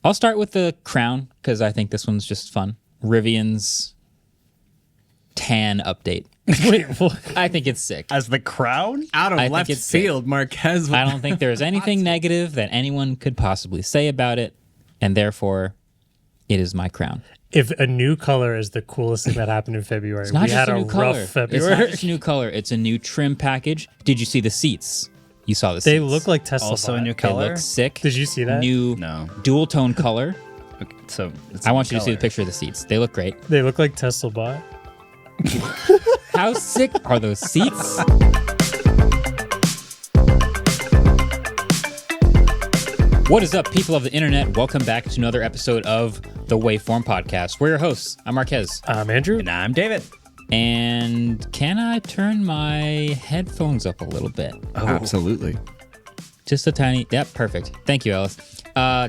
I'll start with the crown because I think this one's just fun. Rivian's tan update. Wait, what? I think it's sick. As the crown? Out of I left think it's field, Marquez. I don't think there's anything negative that anyone could possibly say about it, and therefore, it is my crown. If a new color is the coolest thing that happened in February, It's not we just had a a new color. rough It's February. not just a new color. It's a new trim package. Did you see the seats? You saw the seats. They look like Tesla. Also a bought. new They color? look sick. Did you see that? New No. dual tone color. Okay, so it's I a want new you to see the color. picture of the seats. They look great. They look like Tesla bought. How sick are those seats? What is up, people of the internet? Welcome back to another episode of the Waveform Podcast. We're your hosts. I'm Marquez. I'm Andrew. And I'm David. And can I turn my headphones up a little bit? Oh. Absolutely. Just a tiny... Yep, perfect. Thank you, Alice.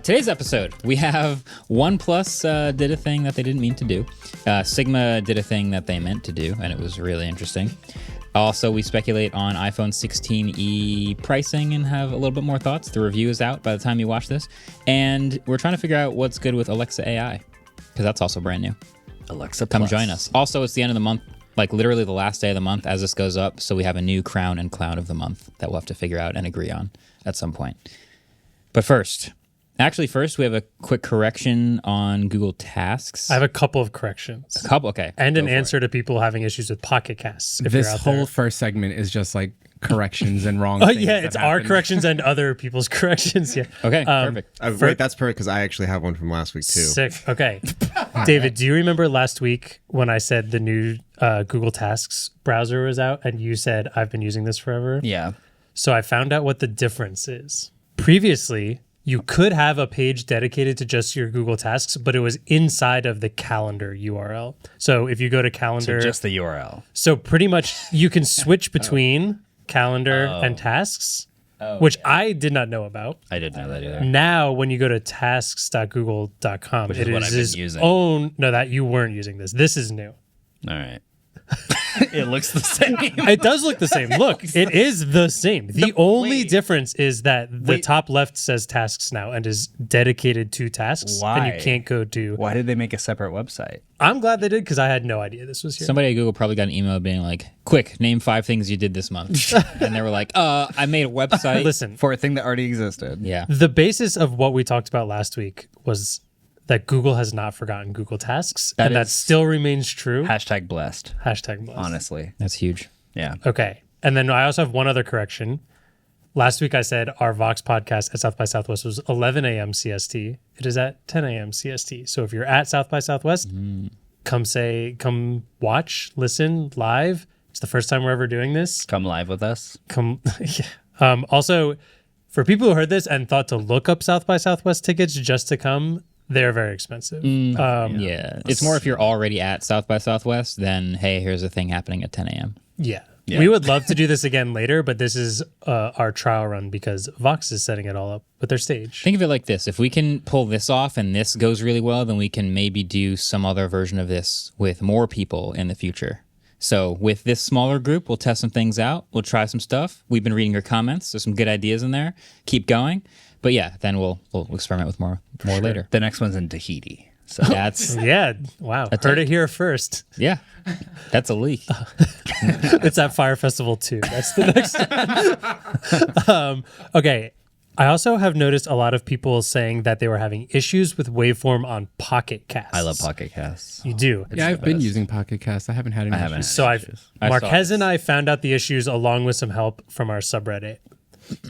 Today's episode, we have OnePlus did a thing that they didn't mean to do. Sigma did a thing that they meant to do, and it was really interesting. Also, we speculate on iPhone 16e pricing and have a little bit more thoughts. The review is out by the time you watch this. And we're trying to figure out what's good with Alexa AI, because that's also brand new. Alexa Come Plus. join us. Also, it's the end of the month, like literally the last day of the month as this goes up. So we have a new crown and clown of the month that we'll have to figure out and agree on at some point. But first, we have a quick correction on Google Tasks. I have a couple of corrections. A couple, okay. And go an for answer to people having issues with Pocket Casts. If This you're out whole there. first segment is just like corrections and wrong Oh things. yeah, that it's our happened. corrections and other people's corrections. Yeah. it. Okay, perfect. Wait, that's perfect because I actually have one from last week too. Sick. Okay. David, do you remember last week when I said the new Google Tasks browser was out and you said, I've been using this forever? Yeah. So I found out what the difference is. Previously, you could have a page dedicated to just your Google Tasks, but it was inside of the calendar URL. So if you go to calendar, So just the URL. so pretty much you can switch between calendar and tasks, which I did not know about. I didn't know that either. Now, when you go to tasks.google.com, Which it is what is I've been its using. own. No, that you weren't using this. This is new. All right. It looks the same. It does look the same. Look, it is the same. The only difference is that the top left says tasks now and is dedicated to tasks. And Why? you can't go to. Why did they make a separate website? I'm glad they did because I had no idea this was here. Somebody at Google probably got an email being like, quick, name 5 things you did this month. And they were like, I made a website. Listen, For a thing that already existed. Yeah. the basis of what we talked about last week was that Google has not forgotten Google Tasks. That and that is- still remains true. Hashtag blessed. Hashtag blessed. Honestly. That's huge. Yeah. Okay. And then I also have one other correction. Last week I said our Vox podcast at South by Southwest was 11 a.m. CST. It is at 10 a.m. CST. So if you're at South by Southwest, come watch, listen live. It's the first time we're ever doing this. Come live with us. Yeah. Also, for people who heard this and thought to look up South by Southwest tickets just to come, they're very expensive. Yeah. It's more if you're already at South by Southwest, then, hey, here's a thing happening at 10 a.m. Yeah. Yeah. We would love to do this again later, but this is our trial run because Vox is setting it all up with their stage. Think of it like this. If we can pull this off and this goes really well, then we can maybe do some other version of this with more people in the future. So with this smaller group, we'll test some things out. We'll try some stuff. We've been reading your comments. There's some good ideas in there. Keep going. But yeah, then we'll experiment with more later. The next one's in Tahiti. So That's, Yeah. Wow. Heard it here first. yeah, that's a leak. It's at Fire Festival 2. That's the next. Okay. I also have noticed a lot of people saying that they were having issues with Waveform on Pocket Casts. I love Pocket Casts. You do. Yeah, I've been using Pocket Cast. I haven't had any I haven't issues. So I Marquez saw and I found out the issues along with some help from our subreddit.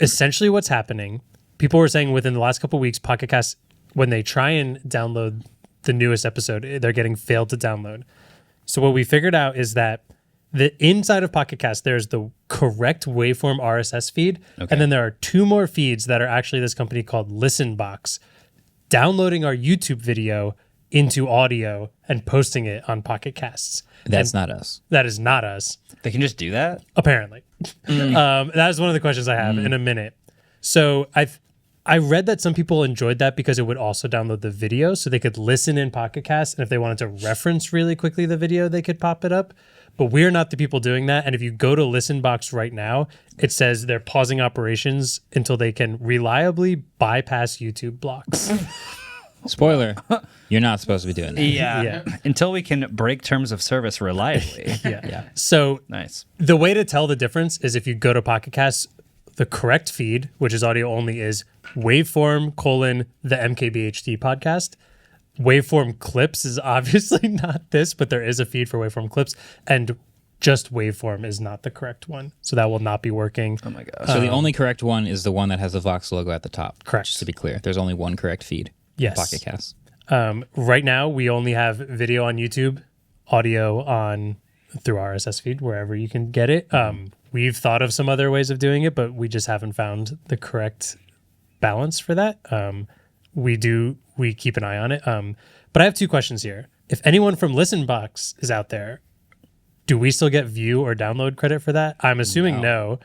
Essentially what's happening, people were saying within the last couple of weeks, Pocket Casts, when they try and download the newest episode, they're getting failed to download. So what we figured out is that the inside of Pocket Cast, there's the correct waveform RSS feed. And then there are 2 more feeds that are actually this company called Listenbox, downloading our YouTube video into audio and posting it on Pocket Casts. That's not us. That is not us, They can just do that? apparently. That is one of the questions I have in a minute. So I read that some people enjoyed that because it would also download the video so they could listen in Pocket Cast. And if they wanted to reference really quickly the video, they could pop it up. But we're not the people doing that. And if you go to Listenbox right now, it says they're pausing operations until they can reliably bypass YouTube blocks. Spoiler, you're not supposed to be doing that. Yeah. Until we can break terms of service reliably. Yeah. So Nice. the way to tell the difference is if you go to Pocket Casts, the correct feed, which is audio only, is waveform : the MKBHD podcast. Waveform clips is obviously not this, but there is a feed for waveform clips, and just waveform is not the correct one. So that will not be working. Oh my gosh. So the only correct one is the one that has the Vox logo at the top. Correct. Just to be clear, there's only one correct feed. Yes. Pocket Casts. Right now, we only have video on YouTube, audio on through RSS feed, wherever you can get it. We've thought of some other ways of doing it, but we just haven't found the correct balance for that. We keep an eye on it. But I have two questions here. If anyone from Listenbox is out there, do we still get view or download credit for that? I'm assuming no.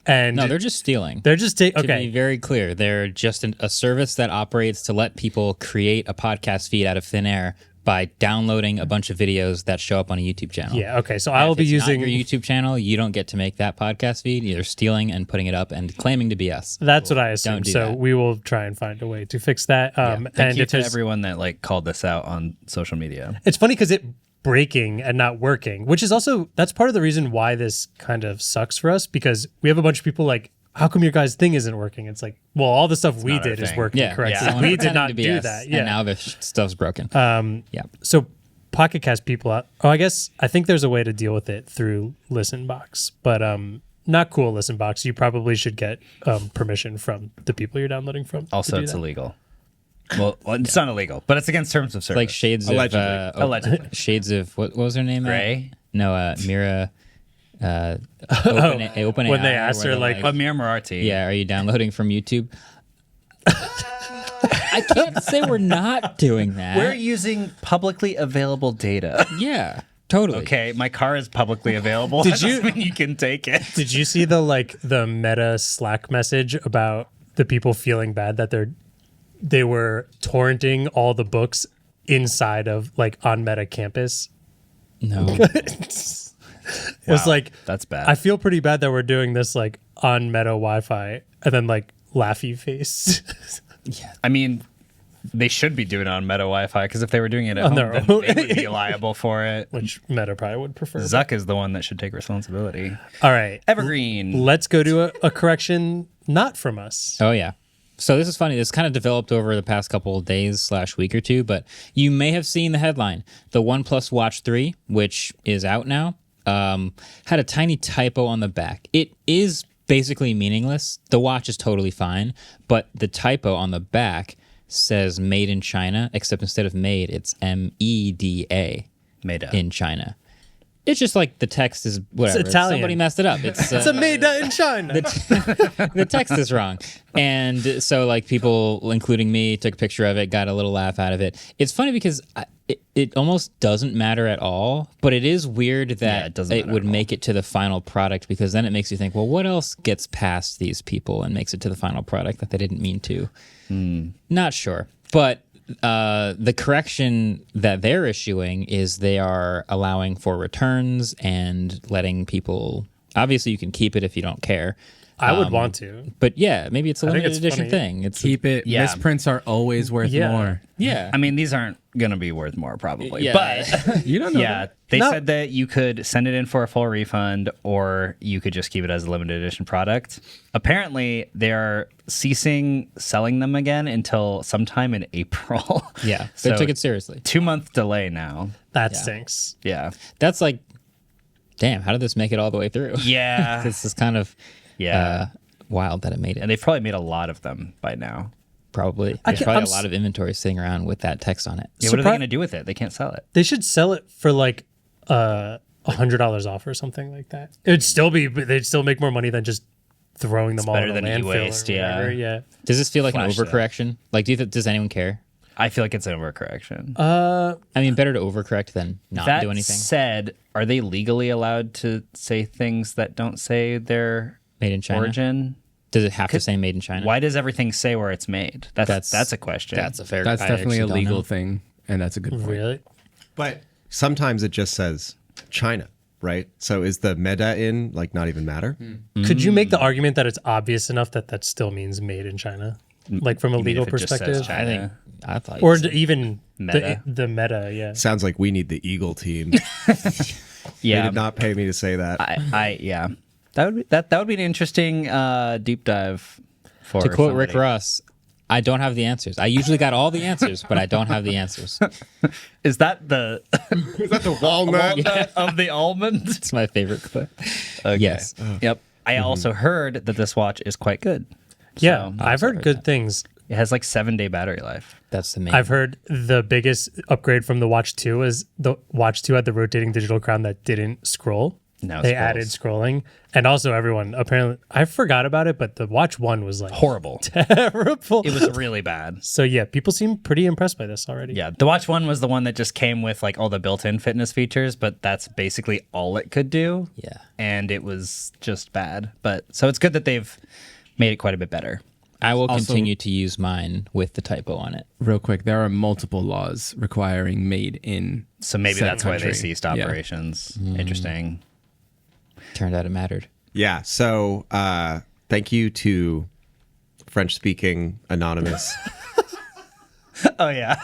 And No, they're just stealing. they're just To be okay. very clear, they're just a service that operates to let people create a podcast feed out of thin air by downloading a bunch of videos that show up on a YouTube channel. Yeah. Okay. So And I will if be it's using. not your YouTube channel. You don't get to make that podcast feed. You're stealing and putting it up and claiming to be us. That's what I assume. Don't do So that. we will try and find a way to fix that. Thank And you if to there's, everyone that like called this out on social media. it's funny because it breaking and not working, which is also that's part of the reason why this kind of sucks for us, because we have a bunch of people like, how come your guys' thing isn't working? It's like, well, all the stuff we not our did is thing. working Yeah, correctly. someone We did pretending not to be do us, that. and Yeah. now the stuff's broken. Yeah. So Pocket Cast people out. Oh, I think there's a way to deal with it through Listenbox, but not cool Listenbox. You probably should get permission from the people you're downloading from. to Also, do it's that. illegal. Well, it's not illegal, but it's against terms of service. Like shades Allegedly. of Allegedly. shades of what was her name? Gray? No, Mira. Open when they AI, asked where her, they're like, Amir Marathi. yeah, are you downloading from YouTube? I can't say we're not doing that. We're using publicly available data. Yeah, totally. Okay, my car is publicly available. Did That you- doesn't mean you can take it? Did you see the Meta Slack message about the people feeling bad that they were torrenting all the books inside of like on Meta campus? No. It was like, That's bad. I feel pretty bad that we're doing this like on Meta Wi-Fi, and then like laughy face. I mean, they should be doing it on Meta Wi-Fi, because if they were doing it at On home, their then own. they would be liable for it. Which Meta probably would prefer. Zuck is the one that should take responsibility. All right, Evergreen. let's go to a correction not from us. Oh yeah. So this is funny. This kind of developed over the past couple of days / week or two, but you may have seen the headline. The OnePlus Watch 3, which is out now, had a tiny typo on the back. It is basically meaningless. The watch is totally fine, but the typo on the back says made in China, except instead of made, it's MEDA Made in China. It's just like the text is whatever. Italian. Somebody messed it up. It's It's a made in China. the text is wrong. And so like people, including me, took a picture of it, got a little laugh out of it. It's funny because it almost doesn't matter at all, but it is weird that it doesn't matter would at all. make it to the final product, because then it makes you think, well, what else gets past these people and makes it to the final product that they didn't mean to? Not sure. But the correction that they're issuing is they are allowing for returns and letting people, obviously you can keep it if you don't care. I would want to. But yeah, maybe it's a think limited it's edition funny. thing. It's Keep it. Yeah. Misprints are always worth Yeah. more. yeah. I mean, these aren't going to be worth more probably. Yeah. But You don't know. yeah, that. they No. said that you could send it in for a full refund, or you could just keep it as a limited edition product. Apparently, they are ceasing selling them again until sometime in April. Yeah, they So, took it seriously. 2-month delay now. That stinks. Yeah. That's like, damn, how did this make it all the way through? Yeah. This is kind of Yeah. wild that it made it. And they've probably made a lot of them by now. Probably. I There's can- probably I'm a lot of inventory sitting around with that text on it. Yeah, what are they Surpri- going to do with it? They can't sell it. They should sell it for like $100 off or something like that. It'd still be, they'd still make more money than just throwing them all better in a than landfill e-waste, or yeah. whatever. Yeah. Does this feel like Flash an that. overcorrection? Like, does anyone care? I feel like it's an overcorrection. I mean, better to overcorrect than not that do anything. said, are they legally allowed to say things that don't say their Made in China. origin? Does it have to say made in China? Why does everything say where it's made? That's a question. That's a fair. That's I definitely a actually don't legal know. thing, and that's a good point. Really? But sometimes it just says China, right? So is the meta in like not even matter? Could you make the argument that it's obvious enough that that still means made in China? like from a You mean legal if it just says perspective, China? I thought or you said- even Meta? the meta. Yeah. Sounds like we need the Eagle team. Yeah, They did not pay me to say that. yeah, that would be an interesting deep dive. For to quote Rick somebody. Ross, I don't have the answers. I usually got all the answers, but I don't have the answers. Is that the Is that the walnut? of the almond? It's my favorite clip. Okay. Yes. Yep. I also heard that this watch is quite good. Yeah, So, I've heard good things. it has like 7-day battery life. That's the main. I've heard the biggest upgrade from the Watch 2 is the Watch 2 had the rotating digital crown that didn't scroll. Now it They scrolls. added scrolling. And also everyone, apparently, I forgot about it, but the Watch 1 was like Horrible. terrible. It was really bad. So yeah, people seem pretty impressed by this already. Yeah, the Watch 1 was the one that just came with like all the built-in fitness features, but that's basically all it could do. Yeah. And it was just bad. But so it's good that they've made it quite a bit better. I will Also- continue to use mine with the typo on it. Real quick, there are multiple laws requiring made in. So maybe said that's why they country. ceased Yeah. operations. Interesting. Turned out it mattered. Yeah. So thank you to French-speaking anonymous Oh yeah.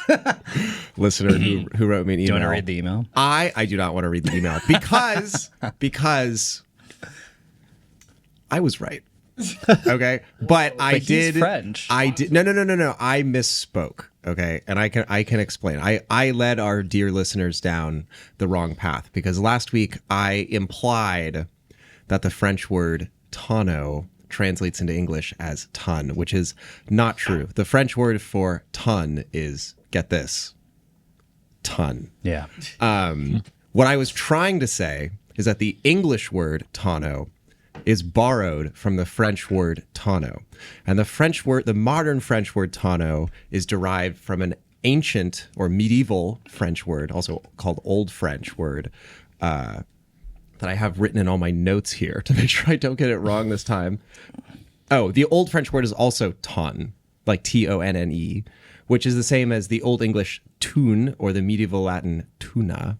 listener who wrote me an email. Do you want to read the email? I do not want to read the email because I was right. Okay, but I But he's did French. I did no. I misspoke. Okay, and I can explain. I led our dear listeners down the wrong path because last week I implied that the French word tonneau translates into English as ton, which is not true. The French word for ton is, get this, ton. Yeah. What I was trying to say is that the English word tonneau is borrowed from the French word tonneau. And the modern French word tonneau is derived from an ancient or medieval French word, also called Old French word, that I have written in all my notes here to make sure I don't get it wrong this time. Oh, the Old French word is also ton, like Tonne, which is the same as the Old English tune or the medieval Latin tuna.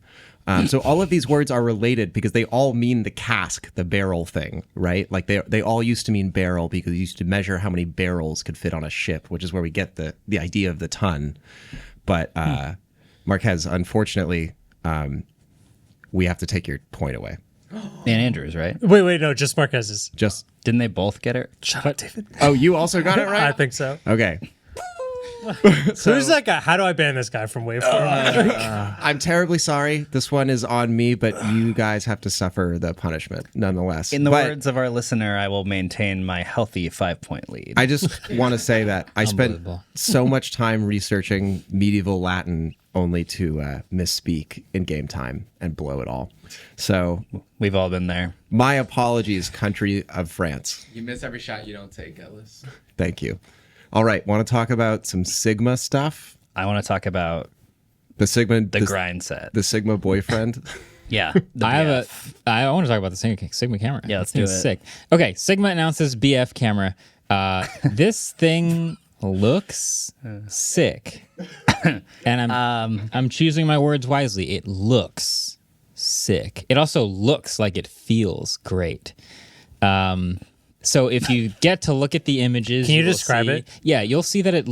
So all of these words are related because they all mean the cask, the barrel thing, right? Like they all used to mean barrel because you used to measure how many barrels could fit on a ship, which is where we get the idea of the ton. But Marquez, unfortunately, we have to take your point away. And Andrews, right? Wait, no, just Marquez's. Just Didn't they both get it? Shut up, David. oh, you also got it I right. think so. Okay. So who's that guy? How do I ban this guy from Waveform? I'm terribly sorry. This one is on me, but you guys have to suffer the punishment nonetheless. In the But words of our listener, I will maintain my healthy 5-point lead. I just want to say that I spent Unbelievable. so much time researching medieval Latin only to misspeak in game time and blow it all. So We've all been there. my apologies, country of France. You miss every shot you don't take, Ellis. Thank you. All right, want to talk about some Sigma stuff? I want to talk about The Sigma, the grind set. the Sigma boyfriend. Yeah. The I want to talk about the Sigma camera. Yeah, let's This thing do is it. Sick. Okay, Sigma announces BF camera. This thing looks sick, and I'm choosing my words wisely. It looks sick. It also looks like it feels great. So if you get to look at the images, Can you will describe see- it? Yeah, you'll see that it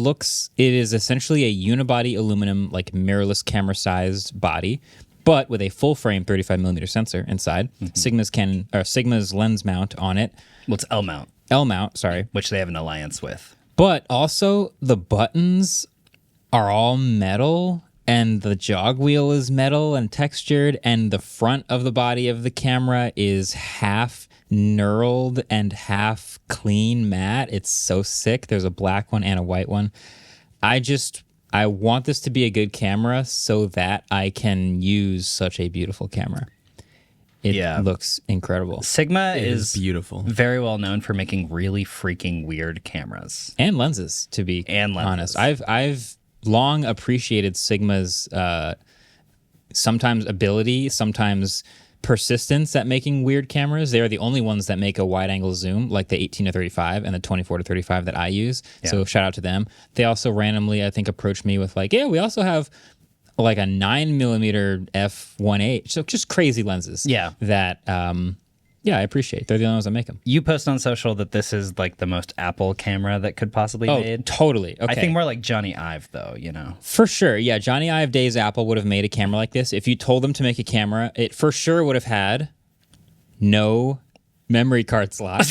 is essentially a unibody aluminum, like mirrorless camera sized body, but with a full frame 35 millimeter sensor inside. Sigma's lens mount on it. Well, it's L mount, L mount, sorry. which they have an alliance with. But also the buttons are all metal and the jog wheel is metal and textured and the front of the body of the camera is half knurled and half clean matte. It's so sick. There's a black one and a white one. I want this to be a good camera so that I can use such a beautiful camera. It Yeah. looks incredible. Sigma is beautiful. very well known for making really freaking weird cameras. And lenses, to be And lenses. honest. I've long appreciated Sigma's sometimes ability, sometimes persistence at making weird cameras. They are the only ones that make a wide angle zoom, like the 18 to 35 and the 24 to 35 that I use. So shout out to them. They also randomly, I think, approached me with like, yeah, we also have like a 9 millimeter f1.8. So just crazy lenses. Yeah. That Yeah, I appreciate. They're the only ones that make them. You post on social that this is like the most Apple camera that could possibly Oh, made. totally. Okay. I think more like Johnny Ive though, you know. For sure. Yeah, Johnny Ive days Apple would have made a camera like this. If you told them to make a camera, it for sure would have had no memory card slot.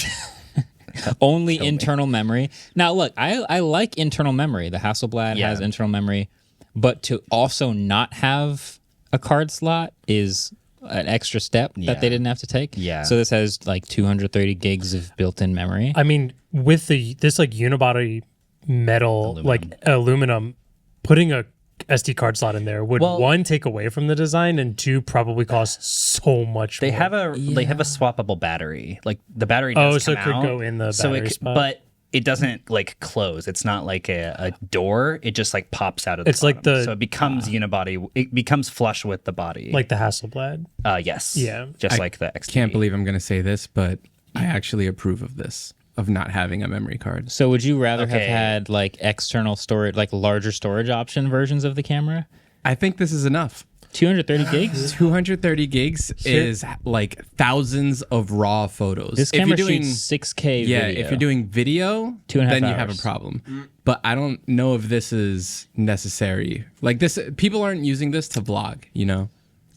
Only internal memory. Now, look, I like internal memory. The Hasselblad has internal memory, but to also not have a card slot is an extra step that they didn't have to take. Yeah. So this has like 230 gigs of built-in memory. I mean, with this like unibody metal, like aluminum, putting a SD card slot in there would one take away from the design and two probably cost so much They more. have a swappable battery. Like the battery does so it come could out, go in the battery spot. but it doesn't like close. It's not like a door. It just like pops out of the It's like bottom. the- so it becomes unibody. It becomes flush with the body. like the Hasselblad. Yes. Yeah. Just like the XT. Can't believe I'm going to say this, but I actually approve of this, of not having a memory card. So would you rather have Okay. had like external storage, like larger storage option versions of the camera? I think this is enough. 230 gigs? 230 gigs is like thousands of raw photos. This If camera you're doing, shoots 6K yeah, video. if you're doing video, 2.5 then you have a hours. problem. But I don't know if this is necessary. Like this, people aren't using this to vlog. You know?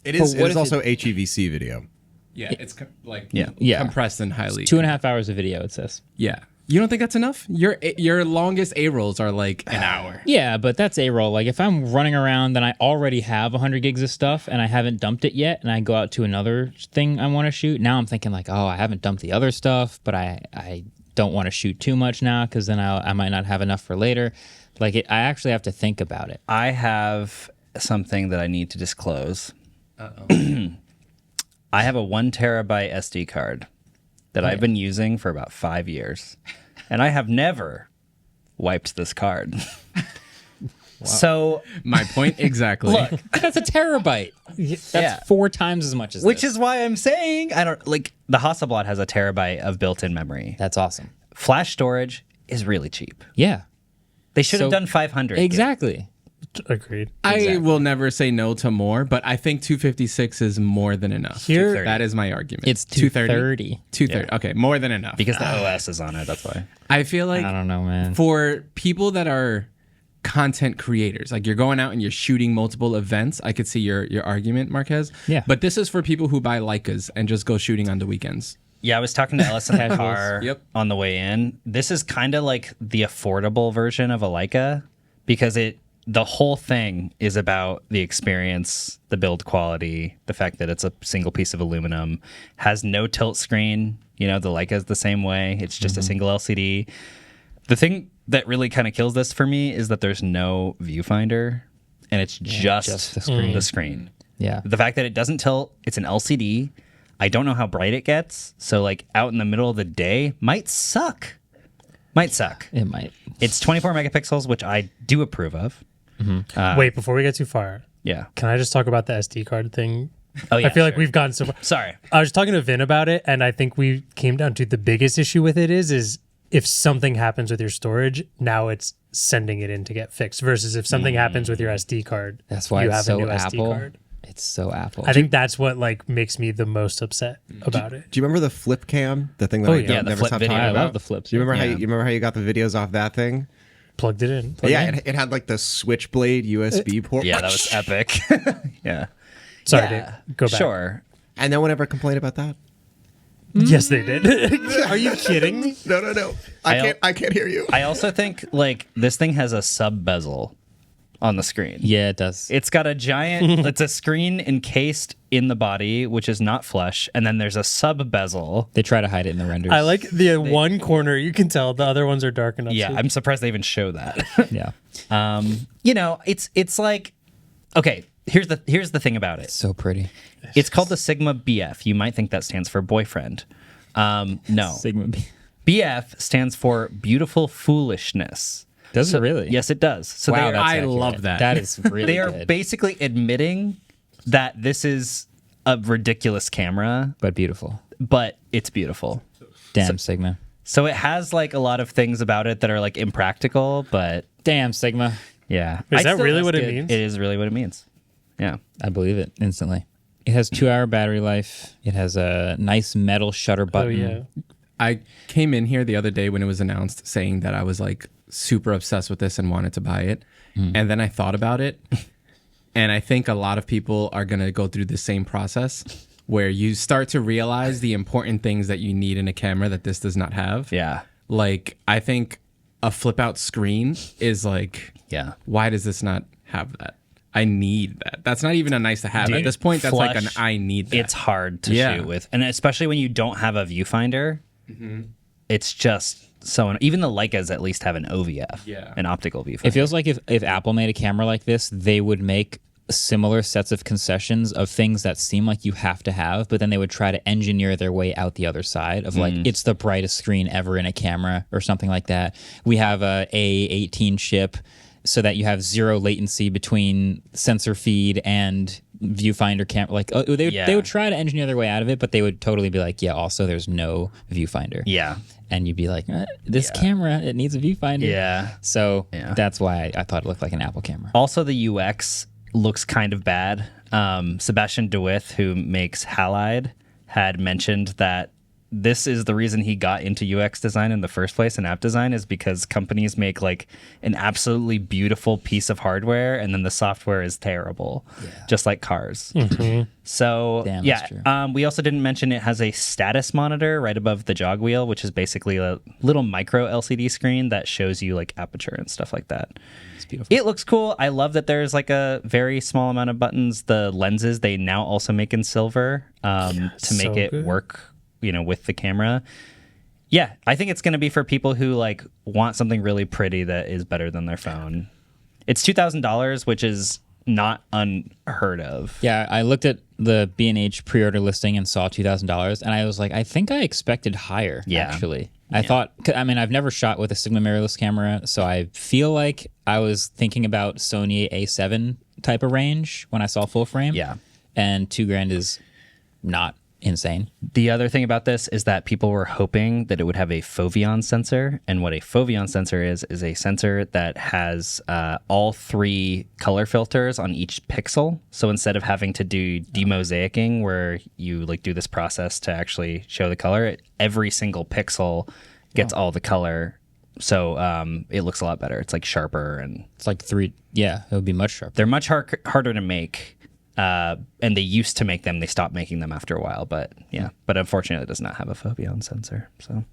It is. But what It is if also HEVC video. Yeah, it's like Yeah. compressed and highly 2.5 hours of video, it says. Yeah, you don't think that's enough? Your longest A rolls are like an hour. Yeah, but that's A-roll. Like if I'm running around and I already have 100 gigs of stuff and I haven't dumped it yet and I go out to another thing I want to shoot, now I'm thinking like, oh, I haven't dumped the other stuff, but I don't want to shoot too much now because then I might not have enough for later. Like I actually have to think about it. I have something that I need to disclose. I have a 1 terabyte SD card that I've been using for about 5 years, and I have never wiped this card. So, My point exactly. look, That's a terabyte. That's 4 times as much as which this. is why I'm saying I don't like the Hasselblad has a terabyte of built-in memory. That's awesome. Flash storage is really cheap. Yeah, They should have So- done 500. exactly. Agreed. I will never say no to more, but I think 256 is more than enough. Here- that is my argument. It's 230. 230. Okay, more than enough. because the OS is on it. That's why. I feel like I don't know, man. for people that are content creators, like you're going out and you're shooting multiple events, I could see your argument, Marquez. Yeah. But this is for people who buy Leicas and just go shooting on the weekends. Yeah, I was talking to Ellis in the car Yep. on the way in. This is kind of like the affordable version of a Leica because the whole thing is about the experience, the build quality, the fact that it's a single piece of aluminum, has no tilt screen. You know, the Leica is the same way. It's just a single LCD. The thing that really kind of kills this for me is that there's no viewfinder and it's just the screen. The screen. Yeah. The fact that it doesn't tilt, it's an LCD. I don't know how bright it gets. So like out in the middle of the day might suck. Might suck. It might. It's 24 megapixels, which I do approve of. Wait, before we get too far, Yeah. can I just talk about the SD card thing? Oh, yeah. I feel like sure. we've gone so far. Sorry. I was talking to Vin about it, and I think we came down to the biggest issue with it is if something happens with your storage, now it's sending it in to get fixed. Versus if something happens with your SD card, That's why you it's have so a new SD Apple. card. It's so Apple. I think that's what like makes me the most upset about it. Do you remember the flip cam? The thing that Oh, I yeah. don't Yeah, the never flip stop video. talking I about. love the flips. Do you remember Yeah. how you remember how you got the videos off that thing? Plugged it in. Yeah, it had like the switchblade USB port. Yeah, that was epic. Yeah. Sorry, Yeah. Dave. Go back. Sure. And no one ever complained about that. Yes, they did. Are you kidding me? No. I can't hear you. I also think like this thing has a sub bezel on the screen. Yeah, it does. It's got a giant, it's a screen encased in the body, which is not flush. And then there's a sub bezel. They try to hide it in the renders. I like the one corner. You can tell the other ones are dark enough. Yeah, so- I'm surprised they even show that. Yeah. You know, it's like, okay, here's the thing about it. So pretty. It's called the Sigma BF. You might think that stands for boyfriend. No. Sigma B. BF stands for beautiful foolishness. Does it really? Yes, it does. So Wow, they are, that's I accurate. love that. That is really they are good. basically admitting that this is a ridiculous camera, but beautiful. but it's beautiful. Damn, Sigma. So it has like a lot of things about it that are like impractical, but Damn, Sigma. yeah. Is that still- really what it good. means? It is really what it means. Yeah. I believe it instantly. It has 2-hour battery life. It has a nice metal shutter button. Oh yeah. I came in here the other day when it was announced saying that I was like super obsessed with this and wanted to buy it. And then I thought about it. And I think a lot of people are going to go through the same process where you start to realize the important things that you need in a camera that this does not have. Yeah. Like, I think a flip out screen is like, Yeah. why does this not have that? I need that. That's not even a nice to have. Dude, At this point, that's like an flush, I need that. It's hard to Yeah. shoot with. And especially when you don't have a viewfinder, it's just so... Even the Leicas at least have an OVF, Yeah. an optical viewfinder. It feels like if Apple made a camera like this, they would make similar sets of concessions of things that seem like you have to have, but then they would try to engineer their way out the other side of like, it's the brightest screen ever in a camera or something like that. We have a A18 chip so that you have zero latency between sensor feed and viewfinder camera. Like they would try to engineer their way out of it, but they would totally be like, yeah, also there's no viewfinder. Yeah. And you'd be like, this camera, it needs a viewfinder. Yeah. So Yeah. that's why I thought it looked like an Apple camera. Also, the UX looks kind of bad. Sebastian DeWitt, who makes Halide, had mentioned that this is the reason he got into UX design in the first place, and app design, is because companies make like an absolutely beautiful piece of hardware and then the software is terrible, just like cars. So Damn, yeah, that's true. we also didn't mention it has a status monitor right above the jog wheel, which is basically a little micro LCD screen that shows you like aperture and stuff like that. It's beautiful. It looks cool. I love that there's like a very small amount of buttons. The lenses they now also make in silver to make so it good. work, with the camera. Yeah, I think it's going to be for people who like want something really pretty that is better than their phone. It's $2,000, which is not unheard of. Yeah, I looked at the B&H pre-order listing and saw $2,000, and I was like, I think I expected higher, actually. I thought, I mean, I've never shot with a Sigma mirrorless camera, so I feel like I was thinking about Sony A7 type of range when I saw full frame. Yeah. And $2,000 is not insane. The other thing about this is that people were hoping that it would have a foveon sensor. And what a foveon sensor is a sensor that has all 3 color filters on each pixel. So instead of having to do demosaicing, where you like do this process to actually show the color, every single pixel gets all the color. So it looks a lot better. It's like sharper, and It's like 3, it would be much sharper. they're much harder to make. And they used to make them. They stopped making them after a while, but unfortunately, it does not have a foveon sensor. So,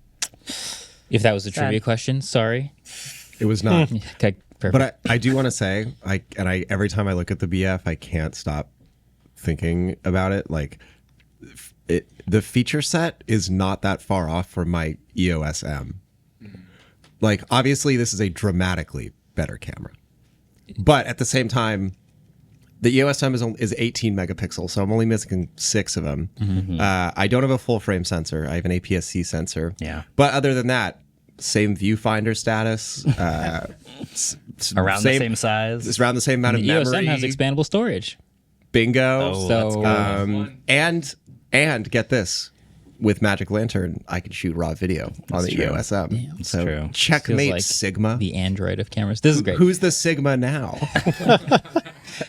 If that was a trivia question, sorry. It was not. Okay, perfect. But I do want to say, every time I look at the BF, I can't stop thinking about it. Like, the feature set is not that far off from my EOS M. Like, obviously, this is a dramatically better camera, but at the same time, the EOS M is 18 megapixels, so I'm only missing 6 of them. I don't have a full frame sensor. I have an APS-C sensor. Yeah. But other than that, same viewfinder status. around the same size. It's around the same amount of the EOS memory. M has expandable storage. Bingo. Oh, So And get this. With Magic Lantern, I can shoot raw video on the true. EOS M. So true. checkmate, Feels like Sigma. the Android of cameras. This is great. Who's the Sigma now?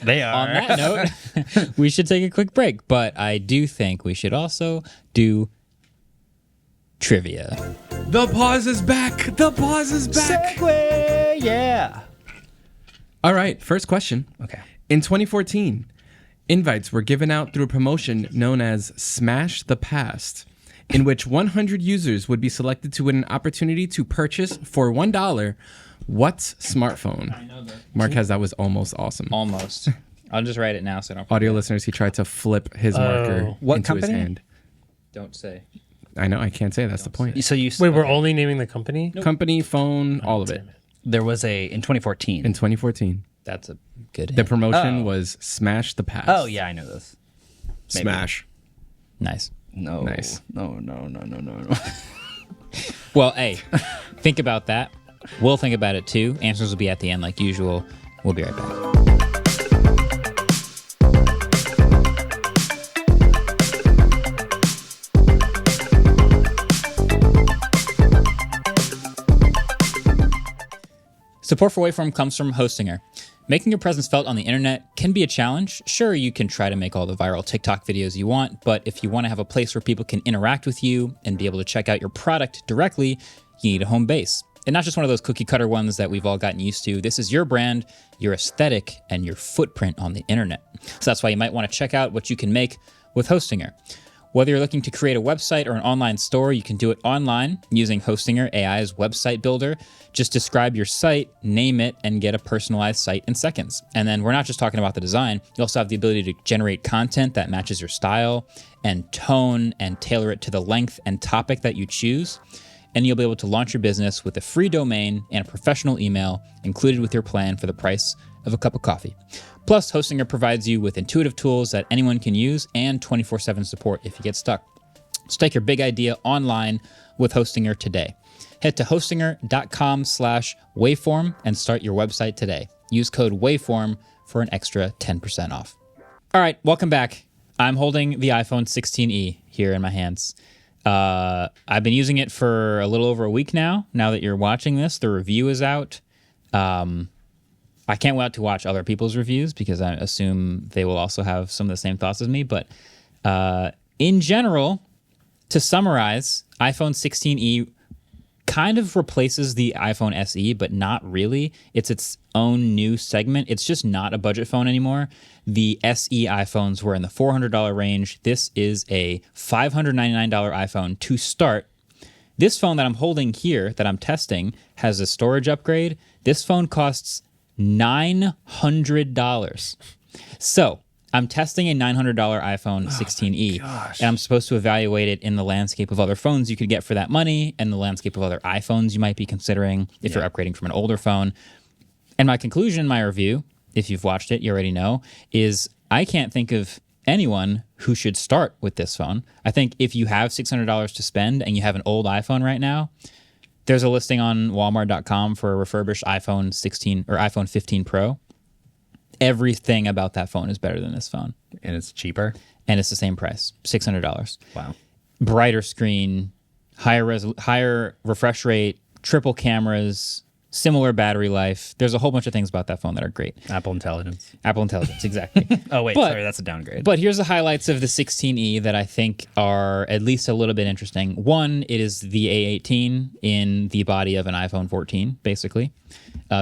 They are. On that note, we should take a quick break, but I do think we should also do trivia. The pause is back. The pause is back. Segway, yeah. All right, first question. Okay. In 2014, invites were given out through a promotion known as Smash the Past, in which 100 users would be selected to win an opportunity to purchase for $1 what smartphone? I know that. Marquez, that was almost awesome. Almost. I'll just write it now so I don't Audio listeners, he tried to flip his marker What into company? his hand. Don't say. I know, I can't say. That's the point. So you Wait, we're only naming the company? Company, phone, all of it. Damn it. there was in 2014. In 2014. That's a good The hint. promotion was Smash the Past. Oh yeah, I know this. Maybe. Smash. Nice. No. Nice. No. Well, hey, think about that. We'll think about it too. Answers will be at the end like usual. We'll be right back. Support for Waveform comes from Hostinger. Making your presence felt on the internet can be a challenge. Sure, you can try to make all the viral TikTok videos you want, but if you want to have a place where people can interact with you and be able to check out your product directly, you need a home base. And not just one of those cookie cutter ones that we've all gotten used to. This is your brand, your aesthetic, and your footprint on the internet. So that's why you might want to check out what you can make with Hostinger. Whether you're looking to create a website or an online store, you can do it online using Hostinger AI's website builder. Just describe your site, name it, and get a personalized site in seconds. And then we're not just talking about the design. You also have the ability to generate content that matches your style and tone and tailor it to the length and topic that you choose. And you'll be able to launch your business with a free domain and a professional email included with your plan for the price of a cup of coffee. Plus, Hostinger provides you with intuitive tools that anyone can use and 24/7 support if you get stuck. So take your big idea online with Hostinger today. Head to hostinger.com/waveform and start your website today. Use code waveform for an extra 10% off. All right, welcome back. I'm holding the iPhone 16e here in my hands. I've been using it for a little over a week now. Now that you're watching this, the review is out. I can't wait to watch other people's reviews because I assume they will also have some of the same thoughts as me. But in general, to summarize, iPhone 16e kind of replaces the iPhone SE, but not really. It's its own new segment. It's just not a budget phone anymore. The SE iPhones were in the $400 range. This is a $599 iPhone to start. This phone that I'm holding here, that I'm testing, has a storage upgrade. This phone costs $900. So I'm testing a $900 iPhone 16e, and I'm supposed to evaluate it in the landscape of other phones you could get for that money and the landscape of other iPhones you might be considering if you're upgrading from an older phone. And my conclusion in my review, if you've watched it, you already know, is I can't think of anyone who should start with this phone. I think if you have $600 to spend and you have an old iPhone right now, there's a listing on Walmart.com for a refurbished iPhone 16 or iPhone 15 Pro. Everything about that phone is better than this phone. And it's cheaper? And it's the same price, $600. Wow. Brighter screen, higher refresh rate, triple cameras, similar battery life. There's a whole bunch of things about that phone that are great. Apple Intelligence. Apple Intelligence, exactly. Oh, wait, sorry, that's a downgrade. But here's the highlights of the 16e that I think are at least a little bit interesting. One, it is the A18 in the body of an iPhone 14, basically.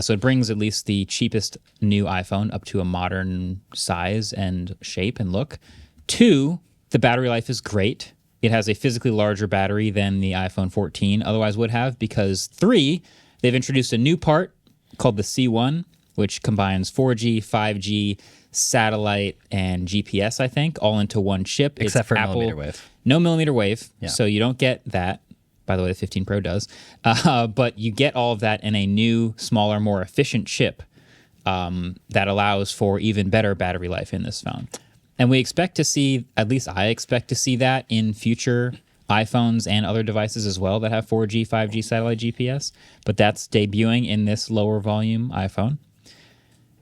So it brings at least the cheapest new iPhone up to a modern size and shape and look. Two, the battery life is great. It has a physically larger battery than the iPhone 14 otherwise would have because three, they've introduced a new part called the C1, which combines 4G, 5G, satellite, and GPS, I think, all into one chip. Except for Apple, millimeter wave. No millimeter wave, Yeah. so you don't get that. By the way, the 15 Pro does. But you get all of that in a new, smaller, more efficient chip that allows for even better battery life in this phone. And we expect to see, at least I expect to see that in future iPhones and other devices as well that have 4G, 5G satellite GPS. But that's debuting in this lower volume iPhone.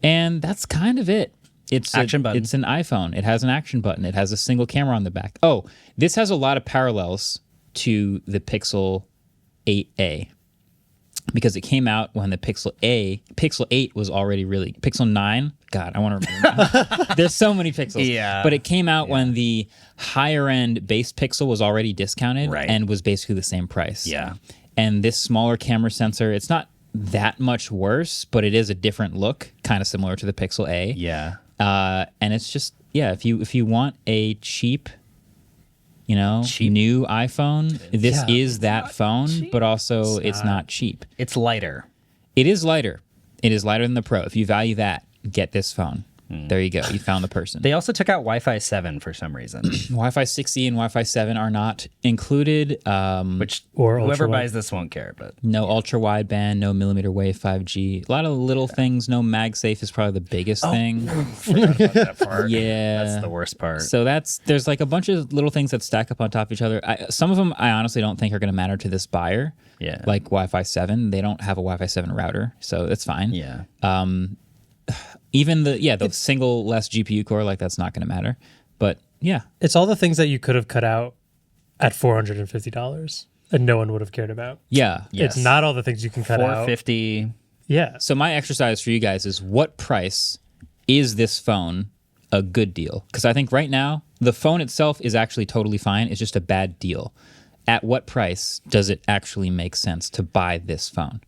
And that's kind of it. It's Action button. It's an iPhone. It has an action button. It has a single camera on the back. Oh, this has a lot of parallels to the Pixel 8a because it came out when the Pixel 8 was already really Pixel 9. God, I want to remember. There's so many pixels. Yeah. But it came out when the higher end base Pixel was already discounted and was basically the same price. Yeah. And this smaller camera sensor, it's not that much worse, but it is a different look, kind of similar to the Pixel A. Yeah. And it's just, if you want a cheap new iPhone, this is that phone, but also it's not cheap. It's lighter. It is lighter. It is lighter than the Pro. If you value that, get this phone. There you go. You found the person. They also took out Wi-Fi 7 for some reason. Wi-Fi 6E and Wi-Fi 7 are not included. Which Or whoever ultra-wide. buys this won't care. But No ultra wideband, no millimeter wave 5G. A lot of little things. No MagSafe is probably the biggest thing. forgot about that part. Yeah. That's the worst part. So there's like a bunch of little things that stack up on top of each other. Some of them I honestly don't think are going to matter to this buyer. Yeah. Like Wi-Fi 7. They don't have a Wi-Fi 7 router, so it's fine. Yeah. Even the single less GPU core, like that's not going to matter. But yeah, It's all the things that you could have cut out at $450 and no one would have cared about. yeah. Yes. It's not all the things you can cut out. 450 Yeah. So my exercise for you guys is, what price is this phone a good deal? Because I think right now the phone itself is actually totally fine. It's just a bad deal. At what price does it actually make sense to buy this phone?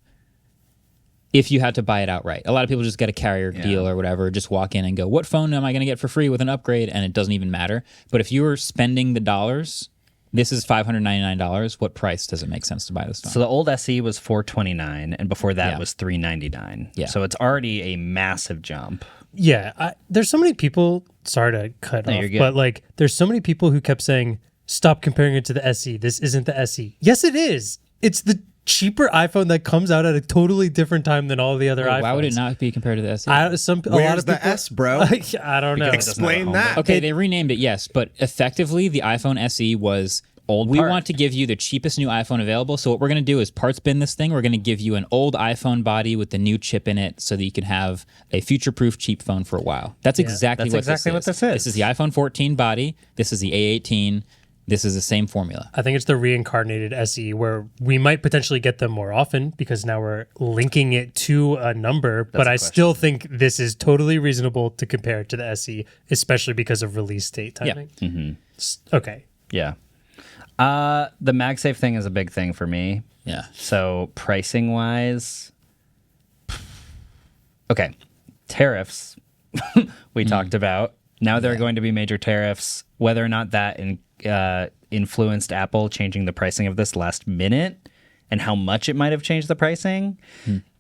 If you had to buy it outright. A lot of people just get a carrier deal or whatever, just walk in and go, what phone am I going to get for free with an upgrade? And it doesn't even matter. But if you were spending the dollars, this is $599. What price does it make sense to buy this phone? So the old SE was $429, and before that was $399. Yeah. So it's already a massive jump. Yeah. There's so many people, sorry to cut off, you're good. but like there's so many people who kept saying, stop comparing it to the SE. This isn't the SE. Yes, it is. It's the cheaper iPhone that comes out at a totally different time than all the other iPhones. Why would it not be compared to the SE? A lot of Where's the people, S, bro? I don't know. Explain that. Okay, they renamed it, yes, but effectively the iPhone SE was old. We want to give you the cheapest new iPhone available, so what we're going to do is parts bin this thing. We're going to give you an old iPhone body with the new chip in it so that you can have a future-proof cheap phone for a while. That's exactly what this is. This is the iPhone 14 body. This is the A18. This is the same formula. I think it's the reincarnated SE where we might potentially get them more often because now we're linking it to a number. But I still think this is totally reasonable to compare it to the SE, especially because of release date timing. Yeah. Okay. Yeah. The MagSafe thing is a big thing for me. Yeah. So pricing wise, okay, tariffs we talked about. Now there are going to be major tariffs. Whether or not that influenced Apple changing the pricing of this last minute and how much it might have changed the pricing.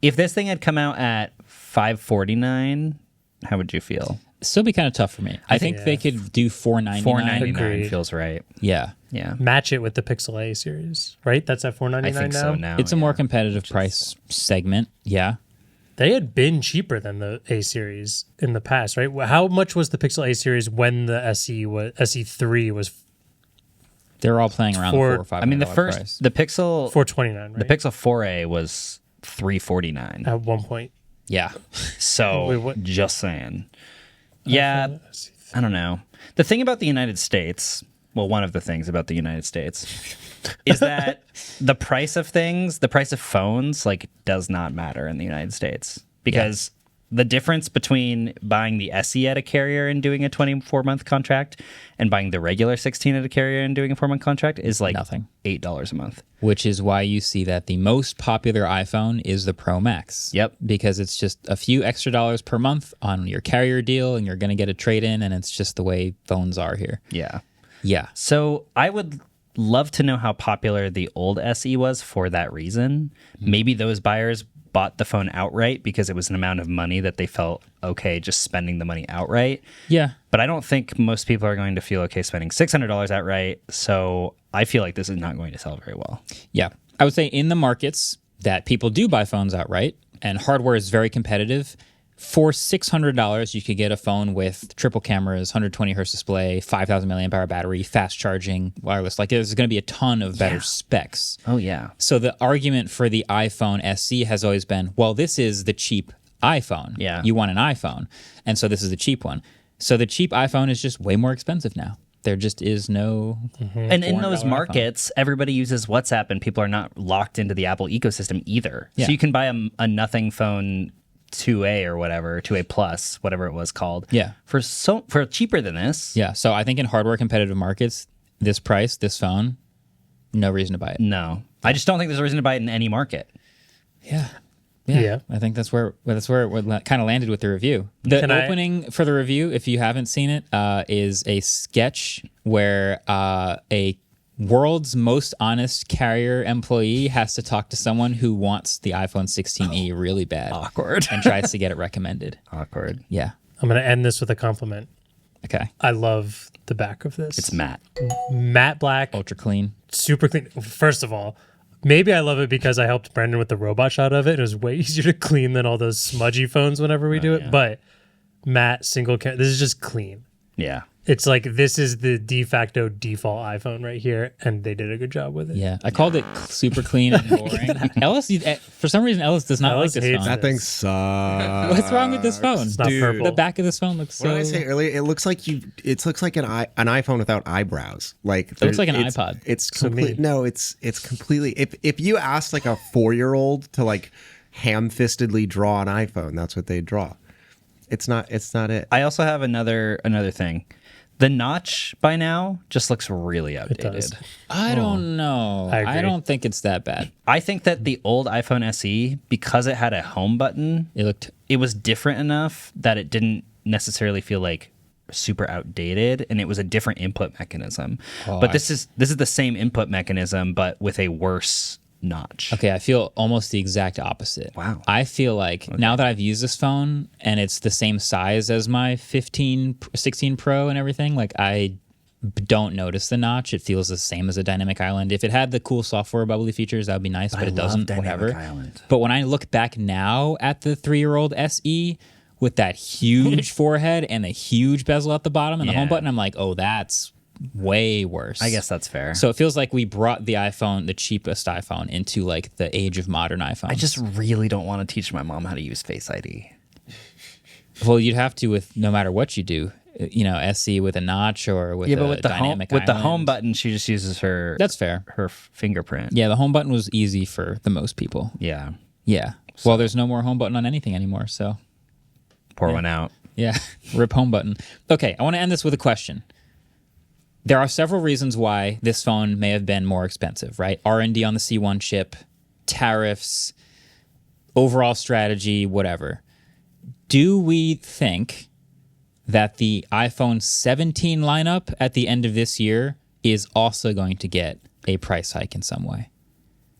If this thing had come out at $549, how would you feel? Still be kind of tough for me. I think they could do $499. $499 Agreed. feels right. Yeah. Yeah. Match it with the Pixel A series, right? That's at $499 I think now. so now. It's a more competitive price segment. Yeah. They had been cheaper than the A series in the past, right? How much was the Pixel A series when the SE3 was They're all playing around the $400 or $500 I mean, the price. Pixel, $429, right? the Pixel 4a was $349. At one point. Yeah. So Wait, what? just saying. Yeah. I don't know. The thing about the United States, well, one of the things about the United States is that the price of things, the price of phones, like, does not matter in the United States because the difference between buying the SE at a carrier and doing a 24-month contract and buying the regular 16 at a carrier and doing a 4-month contract is like Nothing. $8 a month. Which is why you see that the most popular iPhone is the Pro Max. Yep. Because it's just a few extra dollars per month on your carrier deal and you're going to get a trade-in, and it's just the way phones are here. Yeah. Yeah. So I would love to know how popular the old SE was for that reason. Maybe those buyers bought the phone outright because it was an amount of money that they felt okay just spending the money outright. Yeah. But I don't think most people are going to feel okay spending $600 outright. So I feel like this is not going to sell very well. Yeah. I would say in the markets that people do buy phones outright and hardware is very competitive, for $600, you could get a phone with triple cameras, 120 hertz display, 5,000 milliamp hour battery, fast charging, wireless. Like, there's going to be a ton of better specs. Oh, yeah. So the argument for the iPhone SE has always been, well, this is the cheap iPhone. Yeah. You want an iPhone. And so this is the cheap one. So the cheap iPhone is just way more expensive now. There just is no... And in those $400 markets, everybody uses WhatsApp and people are not locked into the Apple ecosystem either. Yeah. So you can buy a nothing phone 2A or whatever, 2A plus, whatever it was called. Yeah. For cheaper than this. Yeah. So I think in hardware competitive markets, this price, this phone, no reason to buy it. No. I just don't think there's a reason to buy it in any market. Yeah. Yeah. I think that's where it kind of landed with the review. The opening for the review, if you haven't seen it, is a sketch where a world's most honest carrier employee has to talk to someone who wants the iPhone 16e really bad. Awkward. And tries to get it recommended. Awkward. Yeah. I'm going to end this with a compliment. Okay. I love the back of this. It's matte. Matte black, Ultra clean. super clean. First of all, maybe I love it because I helped Brendan with the robot shot of it. It was way easier to clean than all those smudgy phones whenever we do it. But matte, single camera, this is just clean. Yeah. It's like this is the de facto default iPhone right here, and they did a good job with it. Yeah. I called it super clean and boring. Ellis, for some reason, Ellis does not Ellis like this hates phone. That thing sucks. What's wrong with this phone? It's not Dude. purple. The back of this phone looks What so... did I say earlier? It looks like it looks like an iPhone without eyebrows. Like It looks like an it's- iPod. It's So complete. me. No, it's completely. If you ask like a 4-year-old to like ham-fistedly draw an iPhone. That's what they draw. It's not it. I also have another thing. The notch by now just looks really outdated. does. I don't know. I agree. I don't think it's that bad. I think that the old iPhone SE, because it had a home button, it was different enough that it didn't necessarily feel like super outdated, and it was a different input mechanism. But this is the same input mechanism, but with a worse notch. Okay, I feel almost the exact opposite. Wow. I feel like now that I've used this phone and it's the same size as my 16 Pro and everything, like I don't notice the notch. It feels the same as a dynamic island. If it had the cool software bubbly features, that would be nice, but it doesn't. Whatever. But when I look back now at the 3-year-old SE with that huge forehead and the huge bezel at the bottom and the home button, I'm like, oh, that's way worse. I guess that's fair. So it feels like we brought the iPhone, the cheapest iPhone, into like the age of modern iPhones. I just really don't want to teach my mom how to use Face ID. Well, you'd have to with no matter what you do. You know, SE with a notch or with but a with the dynamic with the island. home button, she just uses her. That's fair. Her fingerprint. Yeah, the home button was easy for the most people. Yeah. Yeah. Well, there's no more home button on anything anymore, so Pour one out. yeah, rip home button. Okay, I want to end this with a question. There are several reasons why this phone may have been more expensive, right? R&D on the C1 chip, tariffs, overall strategy, whatever. Do we think that the iPhone 17 lineup at the end of this year is also going to get a price hike in some way?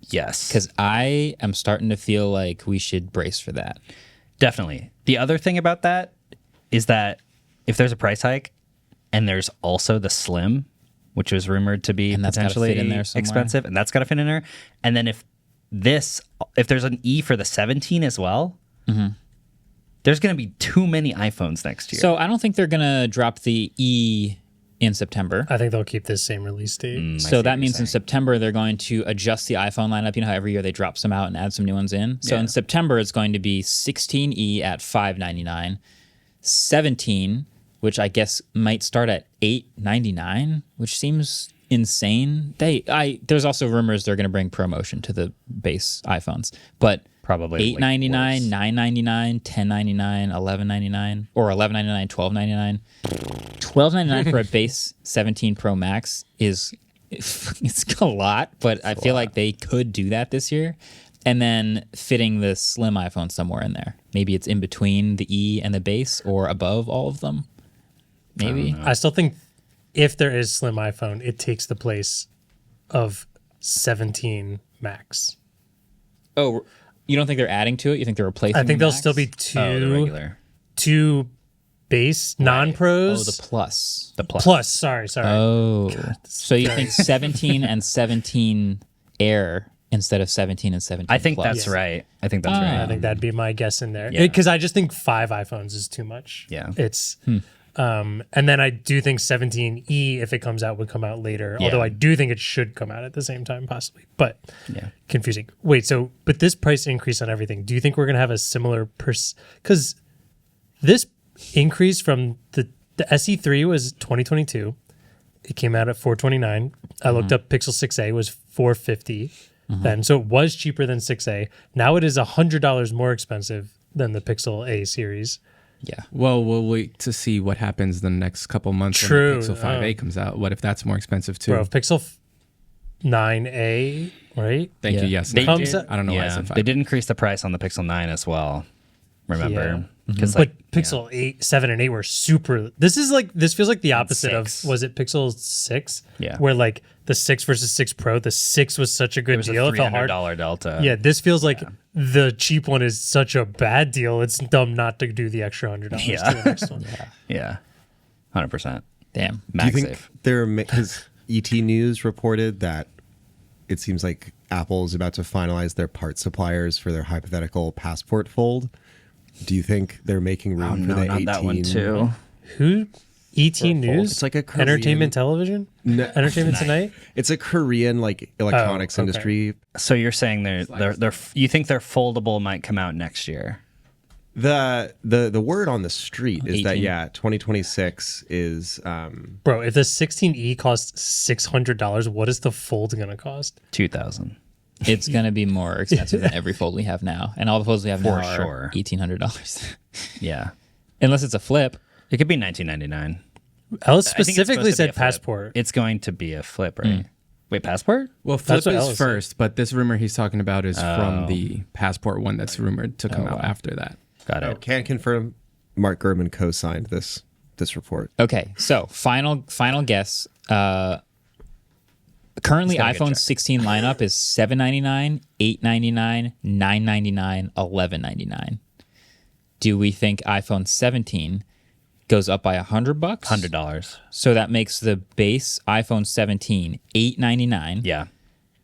Yes. Because I am starting to feel like we should brace for that. Definitely. The other thing about that is that if there's a price hike and there's also the Slim, which was rumored to be And that's gotta potentially fit in there somewhere. expensive, and that's got to fit in there. And then if there's an E for the 17 as well, there's going to be too many iPhones next year. So I don't think they're going to drop the E in September. I think they'll keep this same release date. So that means in September, they're going to adjust the iPhone lineup. You know how every year they drop some out and add some new ones in? So in September, it's going to be 16E at $599, 17, which I guess might start at $899, which seems insane. There's also rumors they're going to bring ProMotion to the base iPhones, but probably $899, like $999, $1099, $1199, or $1199, $1299. $1299 for a base 17 Pro Max it's a lot, but I feel like they could do that this year. And then fitting the slim iPhone somewhere in there. Maybe it's in between the E and the base or above all of them. Maybe. I still think if there is slim iPhone, it takes the place of 17 Max. Oh, you don't think they're adding to it? You think they're replacing I think the there'll Max? still be the regular. two base non-pros. Oh, the Plus. The Plus. Plus, sorry. Oh. So you think 17 and 17 Air instead of 17 and 17 I think Plus. that's right. I think that's I right. think that'd be my guess in there. Yeah. Because I just think 5 iPhones is too much. Yeah. It's and then I do think 17E, if it comes out, would come out later. Yeah. Although I do think it should come out at the same time, possibly. But Yeah. confusing. Wait, but this price increase on everything, do you think we're going to have a similar because this increase from the SE3 was 2022. It came out at $429. I looked up Pixel 6a was $450 then. So it was cheaper than 6a. Now it is $100 more expensive than the Pixel A series. Yeah. Well, we'll wait to see what happens the next couple months True. when the Pixel 5a comes out. What if that's more expensive too? Bro, if Pixel 9a, right? Thank Yeah. you. Yes. They Comes did, up- I don't know why I said 5. They did increase the price on the Pixel 9 as well. Remember? Yeah. Because But Pixel 8, 7, and 8 were super. This feels like the opposite of, 6. was it Pixel 6? Yeah. Where like the 6 versus 6 Pro, the 6 was such a good it was deal. a It felt hard. $300 delta. Yeah, this feels like the cheap one is such a bad deal. It's dumb not to do the extra $100 Yeah. to the next one. Yeah. 100%. Damn. Do you Max think safe. because ET News reported that it seems like Apple is about to finalize their part suppliers for their hypothetical Passport Fold? Do you think they're making room for the 18? not that one too. Who? ET News? It's like a Korean- Entertainment Television? No. Entertainment Tonight? It's a Korean like electronics okay. industry. So you're saying they're you think their foldable might come out next year? The word on the street is that 18. 2026 is Bro, if the 16E costs $600, what is the Fold going to cost? 2000. It's going to be more expensive than every fold we have now. And all the folds we have now For are sure. $1,800. Yeah. Unless it's a flip. It could be $19.99. Ellis I think it's specifically supposed to be a said flip. Passport. It's going to be a flip, right? Wait, Passport? Well, Flip what is Ellis said. first, but this rumor he's talking about is from the Passport one that's rumored to come out after that. Got Oh, it. can confirm Mark Gurman co-signed this report. Okay, so final guess. Currently, Let's go get iPhone checked. 16 lineup is $799, $899, $999, $1199. Do we think iPhone 17 goes up by $100? $100. So that makes the base iPhone 17 $899, Yeah.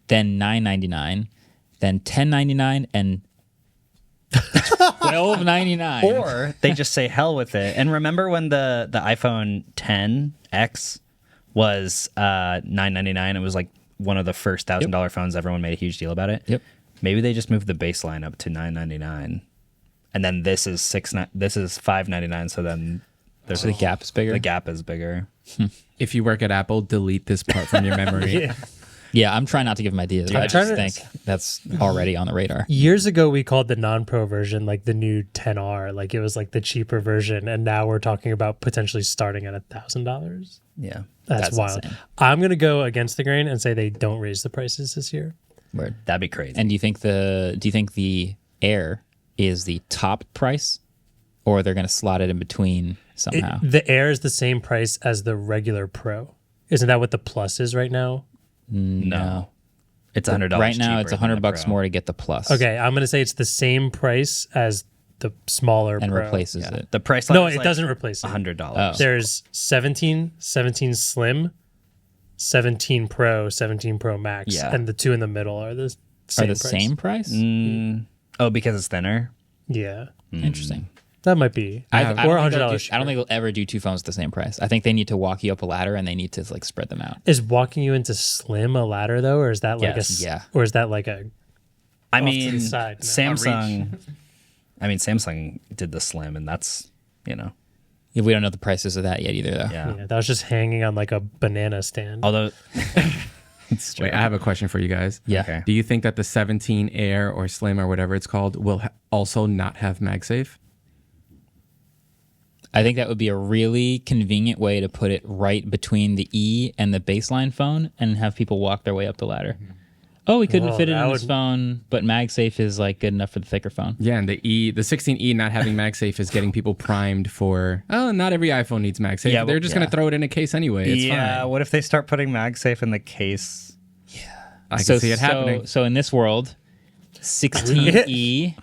then $999, then $1099, and $1299. Or they just say hell with it. And remember when the iPhone 10X was $999? It was like one of the first $1,000 phones. Everyone made a huge deal about it. Yep. Maybe they just moved the baseline up to $999, and then this is $599. So then there's So the gap is bigger. The gap is bigger. If you work at Apple, delete this part from your memory. Yeah, I'm trying not to give them ideas. I I'm just trying think that's already on the radar. Years ago, we called the non-pro version like the new 10R, like it was like the cheaper version, and now we're talking about potentially starting at $1,000. Yeah. That's wild. insane. I'm gonna go against the grain and say they don't raise the prices this year. Word. That'd be crazy. And do you think the Air is the top price, or they're going to slot it in between somehow? The Air is the same price as the regular Pro. Isn't that what the Plus is right now? no. It's $100 Right now, cheaper it's than $100 the Pro. more to get the Plus. Okay, I'm gonna say it's the same price as the smaller and Pro. replaces it. The price No, line is it like doesn't replace it. $100. Oh. There's 17, 17 Slim, 17 Pro, 17 Pro Max, Yeah. and the two in the middle are the same Are the price. same price? Oh, because it's thinner? Yeah, Interesting. that might be. I or don't think they'll $100 do- I don't think they'll ever do two phones at the same price. I think they need to walk you up a ladder and they need to like spread them out. Is walking you into Slim a ladder though, or is that like Yes. Yeah. or is that like a? I to mean, the side, no. Samsung. I mean, Samsung did the Slim, and that's Yeah, we don't know the prices of that yet either, though. yeah. Yeah, that was just hanging on like a banana stand. Although, it's true. Wait, I have a question for you guys. Yeah. Okay. Do you think that the 17 Air or Slim or whatever it's called will also not have MagSafe? I think that would be a really convenient way to put it right between the E and the baseline phone and have people walk their way up the ladder. Oh, we couldn't Whoa, fit it that in this would- phone, but MagSafe is like good enough for the thicker phone. Yeah, and the 16E not having MagSafe is getting people primed for, oh, not every iPhone needs MagSafe. Yeah, They're just going to throw it in a case anyway. It's yeah. fine. What if they start putting MagSafe in the case? I can see it happening. So in this world, 16E,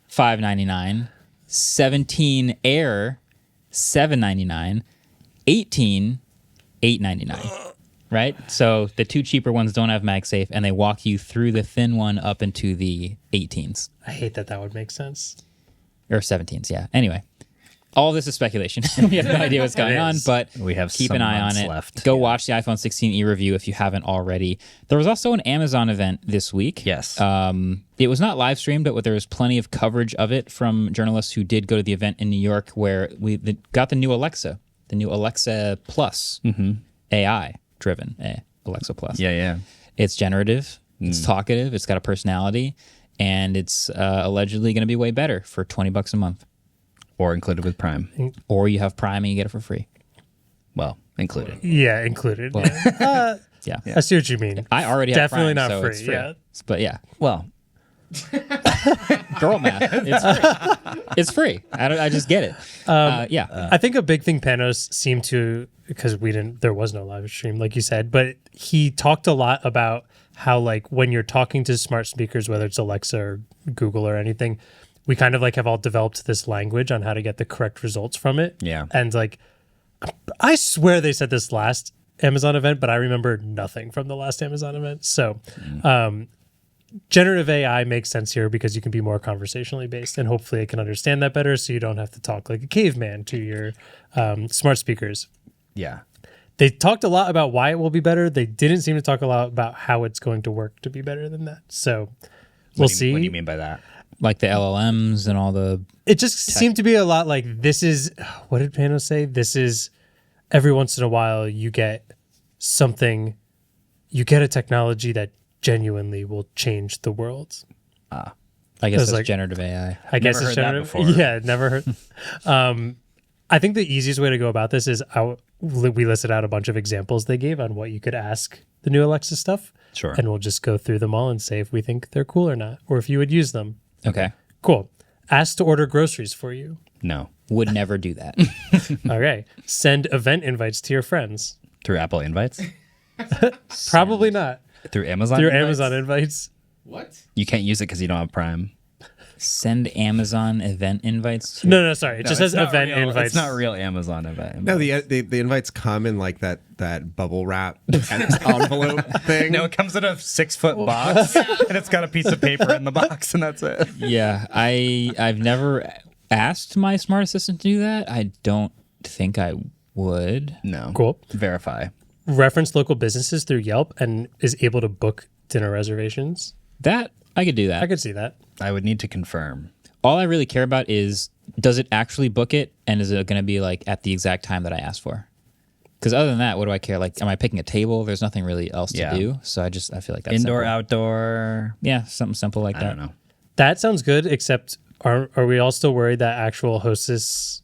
$599, 17 Air, $799, 18, $899. Right? So the two cheaper ones don't have MagSafe, and they walk you through the thin one up into the 18s. I hate that would make sense. Or 17s, yeah. Anyway, all this is speculation. We have no idea what's going on, but We have keep some an eye on months it. left. Go Yeah. watch the iPhone 16e review if you haven't already. There was also an Amazon event this week. Yes. It was not live streamed, but there was plenty of coverage of it from journalists who did go to the event in New York, where we got the new Alexa Plus, AI-driven Alexa Plus. Yeah. It's generative, it's talkative, it's got a personality, and it's allegedly going to be way better for $20 a month. Or included with Prime. Or you have Prime and you get it for free. Well, included. Yeah, included. Yeah. Yeah. I see what you mean. I already have Definitely Prime, not so free, it's free. yeah. But yeah, Well, girl math. It's free. It's free. I just get it. Yeah. I think a big thing Panos seemed to, because there was no live stream, like you said, but he talked a lot about how, like, when you're talking to smart speakers, whether it's Alexa or Google or anything, we kind of like have all developed this language on how to get the correct results from it. Yeah. And like, I swear they said this last Amazon event, but I remember nothing from the last Amazon event. So, generative AI makes sense here because you can be more conversationally based, and hopefully it can understand that better, so you don't have to talk like a caveman to your smart speakers. yeah. They talked a lot about why it will be better. They didn't seem to talk a lot about how it's going to work to be better than that. So we'll see. What do you mean by that? Like the LLMs and all the. It just seemed to be a lot like, this is, what did Panos say? This is, every once in a while you get something, you get a technology that genuinely will change the world. I guess It's that's like- generative AI. I guess Never it's heard that generative. before. Yeah, never heard. I think the easiest way to go about this is we listed out a bunch of examples they gave on what you could ask the new Alexa stuff. Sure. And we'll just go through them all and say if we think they're cool or not, or if you would use them. Okay. Cool. Ask to order groceries for you. No. Would never do that. Okay. Send event invites to your friends. Through Apple Invites? Probably not. Through Amazon Through Invites? Amazon invites. What? You can't use it because you don't have Prime. Send Amazon event invites. To No, sorry. It just it's says not event real, invites. It's not real Amazon event. No, the invites come in like that bubble wrap and envelope thing. No, it comes in a 6-foot box, and it's got a piece of paper in the box, and that's it. Yeah, I've never asked my smart assistant to do that. I don't think I would. No. Cool. Verify. Reference local businesses through Yelp and is able to book dinner reservations. That I could do that. I could see that. I would need to confirm. All I really care about is, does it actually book it, and is it going to be like at the exact time that I asked for? Because other than that, what do I care? Like, am I picking a table? There's nothing really else to Yeah. do. So I feel like that's Indoor, simple. outdoor. Yeah, something simple like I that. don't know. That sounds good, except are we all still worried that actual hosts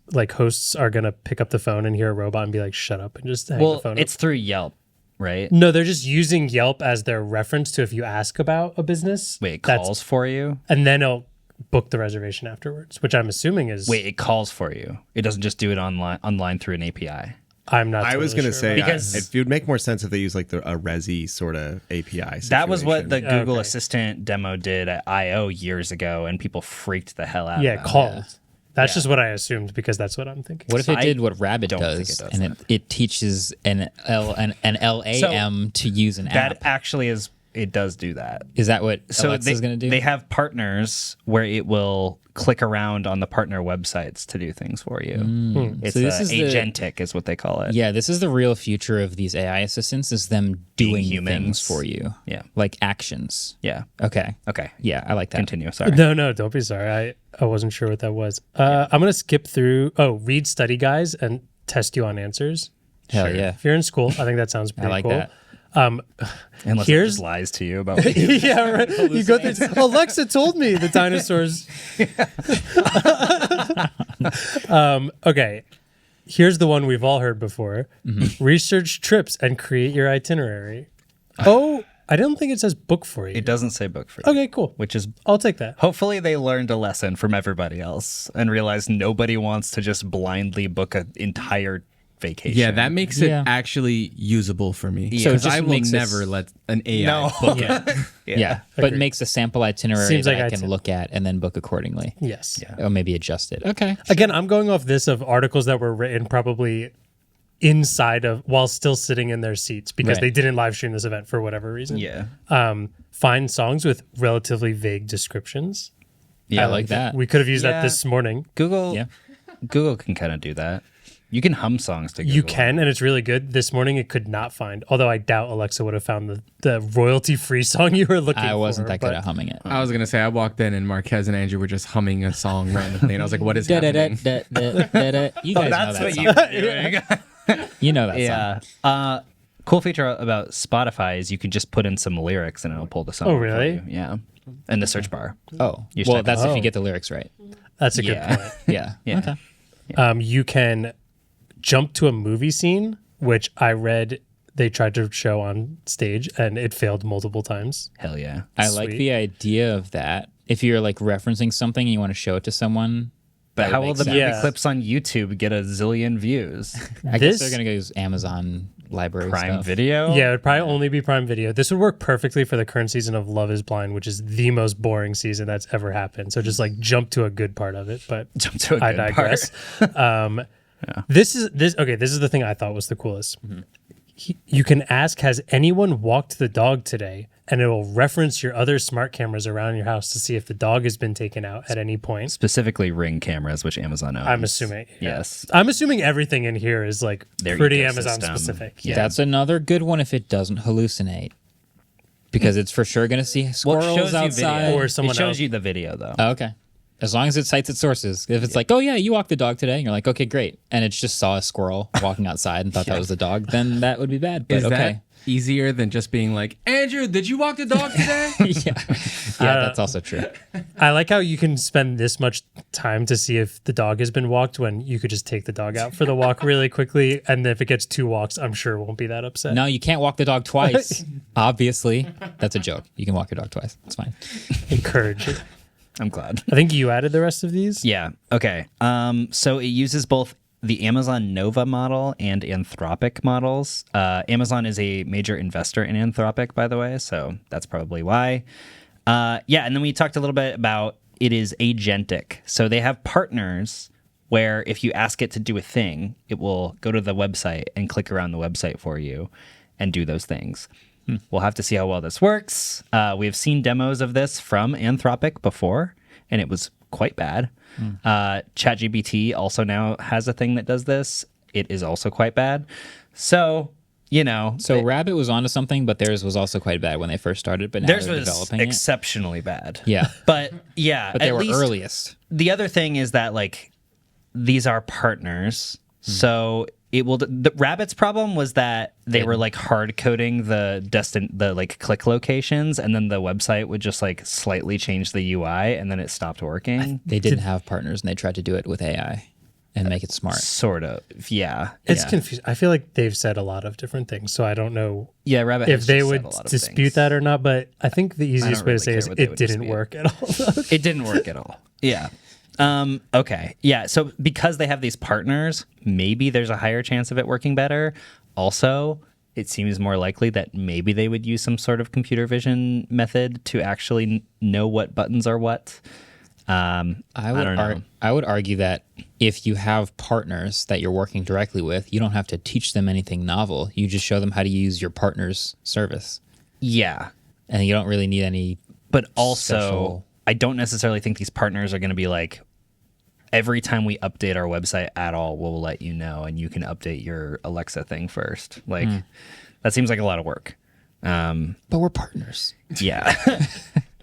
are going to pick up the phone and hear a robot and be like, shut up and just hang the Well, phone it's through Yelp, right? No, they're just using Yelp as their reference to if you ask about a business. Wait, it that's- calls for you? And then it'll book the reservation afterwards, which I'm assuming is. Wait, it calls for you. It doesn't just do it online through an API. I'm not. I was totally going to sure say about Because- it would make more sense if they use like a Resi sort of API. That was what the situation. Google Okay. Assistant demo did at I/O years ago, and people freaked the hell out. that. Yeah, about called. it. That's just what I assumed because that's what I'm thinking. What if it I did what Rabbit don't think does, it does and it teaches an LAM to use an That app? actually is. It does do that. Is that what So Alexa's going to do? They have partners where it will click around on the partner websites to do things for you. It's So this is the- agentic, is what they call it. Yeah, this is the real future of these AI assistants, is them Being doing humans. things for you. Yeah. Like actions. Yeah. Okay. Okay. Yeah, I like that. Continue. Sorry. No, don't be sorry. I wasn't sure what that was. I'm going to skip through. Read study guides and test you on answers. Hell Sure. yeah. If you're in school, I think that sounds pretty I like cool. that. Unless it Here's- just lies to you about what you Yeah, right. You go through. Alexa told me the dinosaurs. Okay, here's the one we've all heard before: research trips and create your itinerary. Oh, I don't think it says book for you. It doesn't say book for you. Okay, cool. Which is I'll take that. hopefully they learned a lesson from everybody else and realized nobody wants to just blindly book an entire vacation. Yeah, that makes it Yeah. actually usable for me. So it Because just I will makes never this- let an AI No. book it. Yeah. Yeah, but Agreed. makes a sample itinerary Seems that like I iti- can look at and then book accordingly. Yes. Yeah. Or maybe adjust it. Okay. Again, I'm going off this of articles that were written probably inside of while still sitting in their seats because Right. they didn't live stream this event for whatever reason. Yeah. Find songs with relatively vague descriptions. Yeah. I like that. We could have used Yeah. that this morning. Google. Yeah. Google can kind of do that. You can hum songs to Google. You can, and it's really good. This morning it could not find, although I doubt Alexa would have found the royalty-free song you were looking for. I wasn't that good but- at humming it. I was gonna say I walked in and Marquez and Andrew were just humming a song randomly, and I was like, "What is happening?" You guys know That's that what song. you were doing. You know that song. Yeah. Cool feature about Spotify is you can just put in some lyrics and it'll pull the song. Oh, up for really? you. Yeah. In the search bar. Oh, You should well, type that's if Oh. you get the lyrics right. That's a good Yeah. point. Yeah. Yeah. Okay. You can jump to a movie scene, which I read they tried to show on stage and it failed multiple times. Hell yeah. I like Sweet. the idea of that. If you're like referencing something and you want to show it to someone, But that how would will make the sense. movie Yeah. clips on YouTube get a zillion views? I This- guess they're gonna go use Amazon library Prime stuff. Video? Yeah, it would probably only be Prime Video. This would work perfectly for the current season of Love is Blind, which is the most boring season that's ever happened. So just like jump to a good part of it, but Jump to a I good digress. part. This is the thing I thought was the coolest. You can ask, has anyone walked the dog today? And it will reference your other smart cameras around your house to see if the dog has been taken out at any point. Specifically Ring cameras, which Amazon owns. I'm assuming. Yeah. Yes. I'm assuming everything in here is like Their pretty Amazon ecosystem. specific. Yeah. That's another good one if it doesn't hallucinate, because it's for sure gonna see Well, it squirrels shows you outside. video. Or someone it shows else. you the video though. Oh, okay. as long as it cites its sources. If it's like, oh yeah, you walked the dog today, and you're like, okay, great, and it just saw a squirrel walking outside and thought that was the dog, then that would be bad. But Is okay. that easier than just being like, Andrew, did you walk the dog today? yeah, that's also true. I like how you can spend this much time to see if the dog has been walked when you could just take the dog out for the walk really quickly. And if it gets 2 walks, I'm sure it won't be that upset. No, you can't walk the dog twice. Obviously, that's a joke. You can walk your dog twice. It's fine. Encourage it. I'm glad. I think you added the rest of these. Yeah. Okay. So it uses both the Amazon Nova model and Anthropic models. Amazon is a major investor in Anthropic, by the way, so that's probably why. And then we talked a little bit about it is agentic. So they have partners where if you ask it to do a thing, it will go to the website and click around the website for you and do those things. We'll have to see how well this works. We have seen demos of this from Anthropic before, and it was quite bad. ChatGPT also now has a thing that does this. It is also quite bad. So, Rabbit was onto something, but theirs was also quite bad when they first started. But now theirs they're was developing exceptionally bad. Yeah, But yeah, but they at were least earliest. the other thing is that like these are partners, so it will. The Rabbit's problem was that they were like hard coding the like click locations, and then the website would just like slightly change the UI, and then it stopped working. They didn't have partners, and they tried to do it with AI and make it smart. Sort of, yeah. It's confusing. I feel like they've said a lot of different things, so I don't know Yeah, Rabbit. if has they just would said a lot of dispute things. that or not. But I think the easiest way really to say care is what they it would didn't dispute. work at all. It didn't work at all. Yeah. Okay. Yeah. So because they have these partners, maybe there's a higher chance of it working better. Also, it seems more likely that maybe they would use some sort of computer vision method to actually know what buttons are what. I don't know. I would argue that if you have partners that you're working directly with, you don't have to teach them anything novel. You just show them how to use your partner's service. Yeah. And you don't really need any. But also, special- I don't necessarily think these partners are going to be like, every time we update our website at all, we'll let you know, and you can update your Alexa thing first. Like, that seems like a lot of work. But we're partners. Yeah.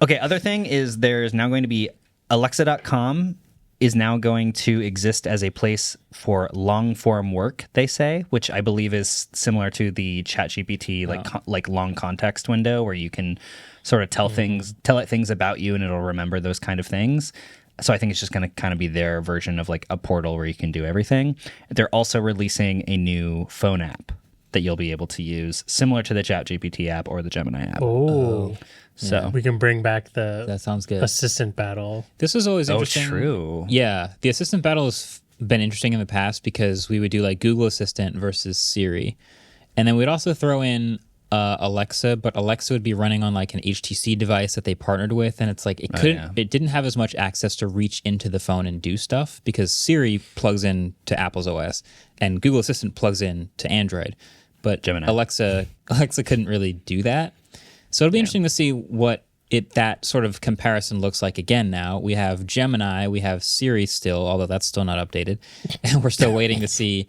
Okay, other thing is there's now going to be Alexa.com is now going to exist as a place for long form work, they say, which I believe is similar to the ChatGPT like long context window where you can sort of tell it things about you and it'll remember those kind of things. So I think it's just going to kind of be their version of like a portal where you can do everything. They're also releasing a new phone app that you'll be able to use, similar to the ChatGPT app or the Gemini app. So we can bring back the That sounds good. assistant battle. This is always interesting. true. Yeah. The assistant battle has been interesting in the past because we would do like Google Assistant versus Siri. And then we'd also throw in Alexa, but Alexa would be running on like an HTC device that they partnered with, and it's like it couldn't, it didn't have as much access to reach into the phone and do stuff because Siri plugs in to Apple's OS and Google Assistant plugs in to Android, but Gemini. Alexa couldn't really do that. So it'll be interesting to see what that sort of comparison looks like again. Now we have Gemini, we have Siri still, although that's still not updated, and we're still waiting to see.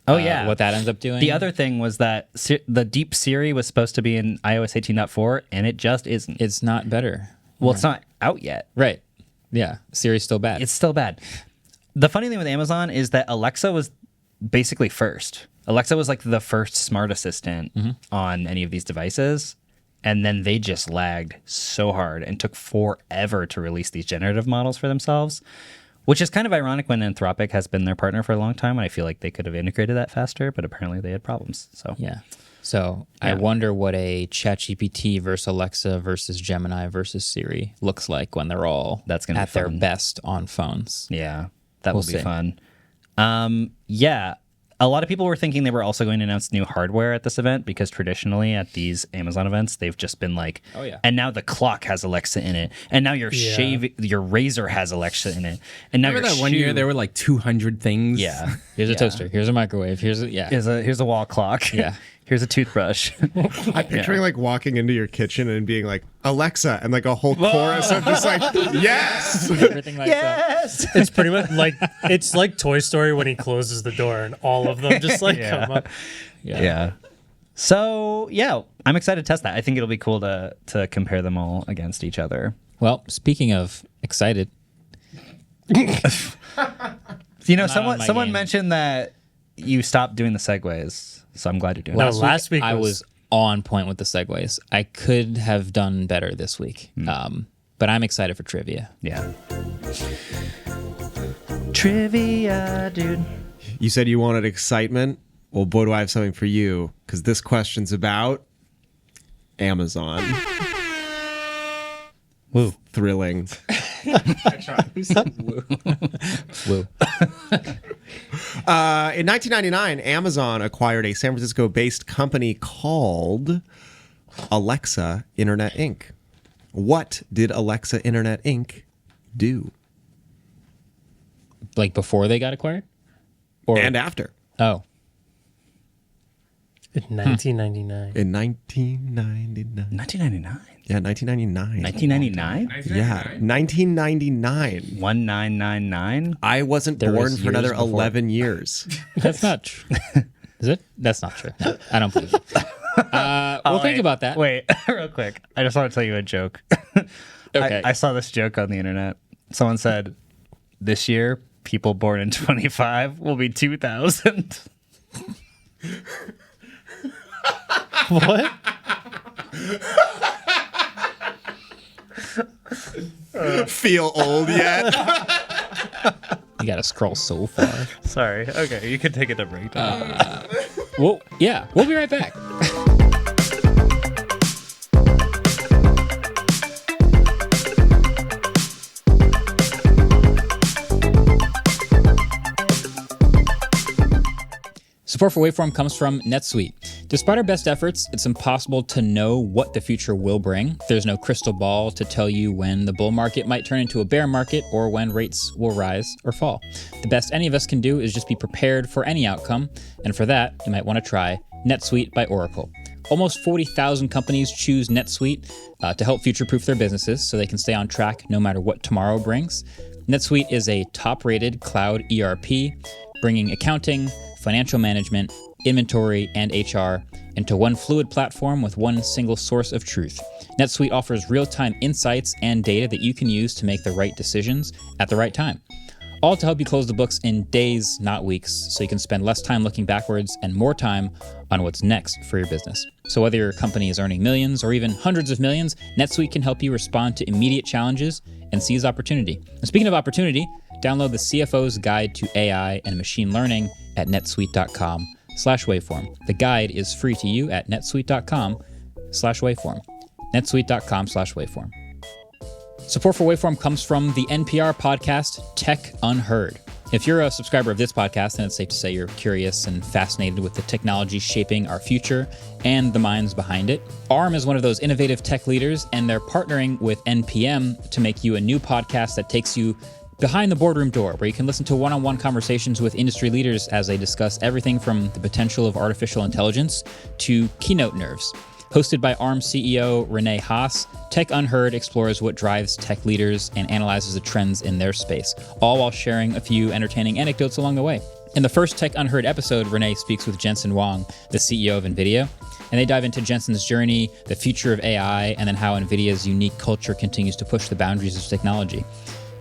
What that ends up doing. The other thing was that the Deep Siri was supposed to be in iOS 18.4, and it just isn't. It's not better. Well, it's not out yet. Right. Yeah. Siri's still bad. It's still bad. The funny thing with Amazon is that Alexa was basically first. Alexa was like the first smart assistant on any of these devices. And then they just lagged so hard and took forever to release these generative models for themselves. Which is kind of ironic when Anthropic has been their partner for a long time, and I feel like they could have integrated that faster, but apparently they had problems. So yeah. So I wonder what a ChatGPT versus Alexa versus Gemini versus Siri looks like when they're all That's gonna be at their fun. best on phones. yeah, that We'll will be see. fun. A lot of people were thinking they were also going to announce new hardware at this event because traditionally at these Amazon events, they've just been like, Oh, yeah. and now the clock has Alexa in it, and now your your razor has Alexa in it, and now Remember your that one year there were like 200 things? yeah. Here's a toaster. Here's a microwave. Here's Here's a wall clock. Yeah. Here's a toothbrush. I'm picturing like walking into your kitchen and being like, Alexa, and like a whole chorus of just like, yes. everything like that. Yes. It's pretty much like it's like Toy Story when he closes the door and all of them just like come up. Yeah. So yeah, I'm excited to test that. I think it'll be cool to compare them all against each other. Well, speaking of excited, You know, Not on my someone game. mentioned that you stopped doing the segues, so I'm glad you're doing No, it. last week I was- was on point with the segues. I could have done better this week. But I'm excited for trivia. Yeah. Trivia, dude. You said you wanted excitement. Well, boy, do I have something for you, because this question's about Amazon. Woo. Thrilling. Woo. In 1999, Amazon acquired a San Francisco-based company called Alexa Internet Inc. What did Alexa Internet Inc. do? Like before they got acquired? Or And after? oh. in 1999. In 1999. 1999. Yeah, 1999. 1999? Yeah, 1999. 1999? I wasn't There born was for another years before. 11 years. That's not true. Is it? That's not true. No, I don't believe it. We'll think about that. Wait, real quick. I just want to tell you a joke. Okay. I saw this joke on the internet. Someone said, this year, people born in 25 will be 2,000. What? Feel old yet? You got to scroll so far. Sorry. Okay, you can take it a break. Well, yeah, we'll be right back. Support for Waveform comes from Netsuite. Despite our best efforts, it's impossible to know what the future will bring. There's no crystal ball to tell you when the bull market might turn into a bear market or when rates will rise or fall. The best any of us can do is just be prepared for any outcome, and for that, you might want to try NetSuite by Oracle. Almost 40,000 companies choose NetSuite to help future-proof their businesses so they can stay on track no matter what tomorrow brings. NetSuite is a top-rated cloud ERP, bringing accounting, financial management, inventory, and HR into one fluid platform with one single source of truth. NetSuite offers real-time insights and data that you can use to make the right decisions at the right time. All to help you close the books in days, not weeks, so you can spend less time looking backwards and more time on what's next for your business. So whether your company is earning millions or even hundreds of millions, NetSuite can help you respond to immediate challenges and seize opportunity. And speaking of opportunity, download the CFO's Guide to AI and Machine Learning at netsuite.com/waveform. The guide is free to you at netsuite.com/waveform. netsuite.com/waveform. Support for Waveform comes from the NPR podcast Tech Unheard. If you're a subscriber of this podcast, then it's safe to say you're curious and fascinated with the technology shaping our future and the minds behind it. ARM is one of those innovative tech leaders, and they're partnering with NPM to make you a new podcast that takes you behind the boardroom door, where you can listen to one-on-one conversations with industry leaders as they discuss everything from the potential of artificial intelligence to keynote nerves. Hosted by ARM CEO Renee Haas, Tech Unheard explores what drives tech leaders and analyzes the trends in their space, all while sharing a few entertaining anecdotes along the way. In the first Tech Unheard episode, Renee speaks with Jensen Huang, the CEO of NVIDIA, and they dive into Jensen's journey, the future of AI, and then how NVIDIA's unique culture continues to push the boundaries of technology.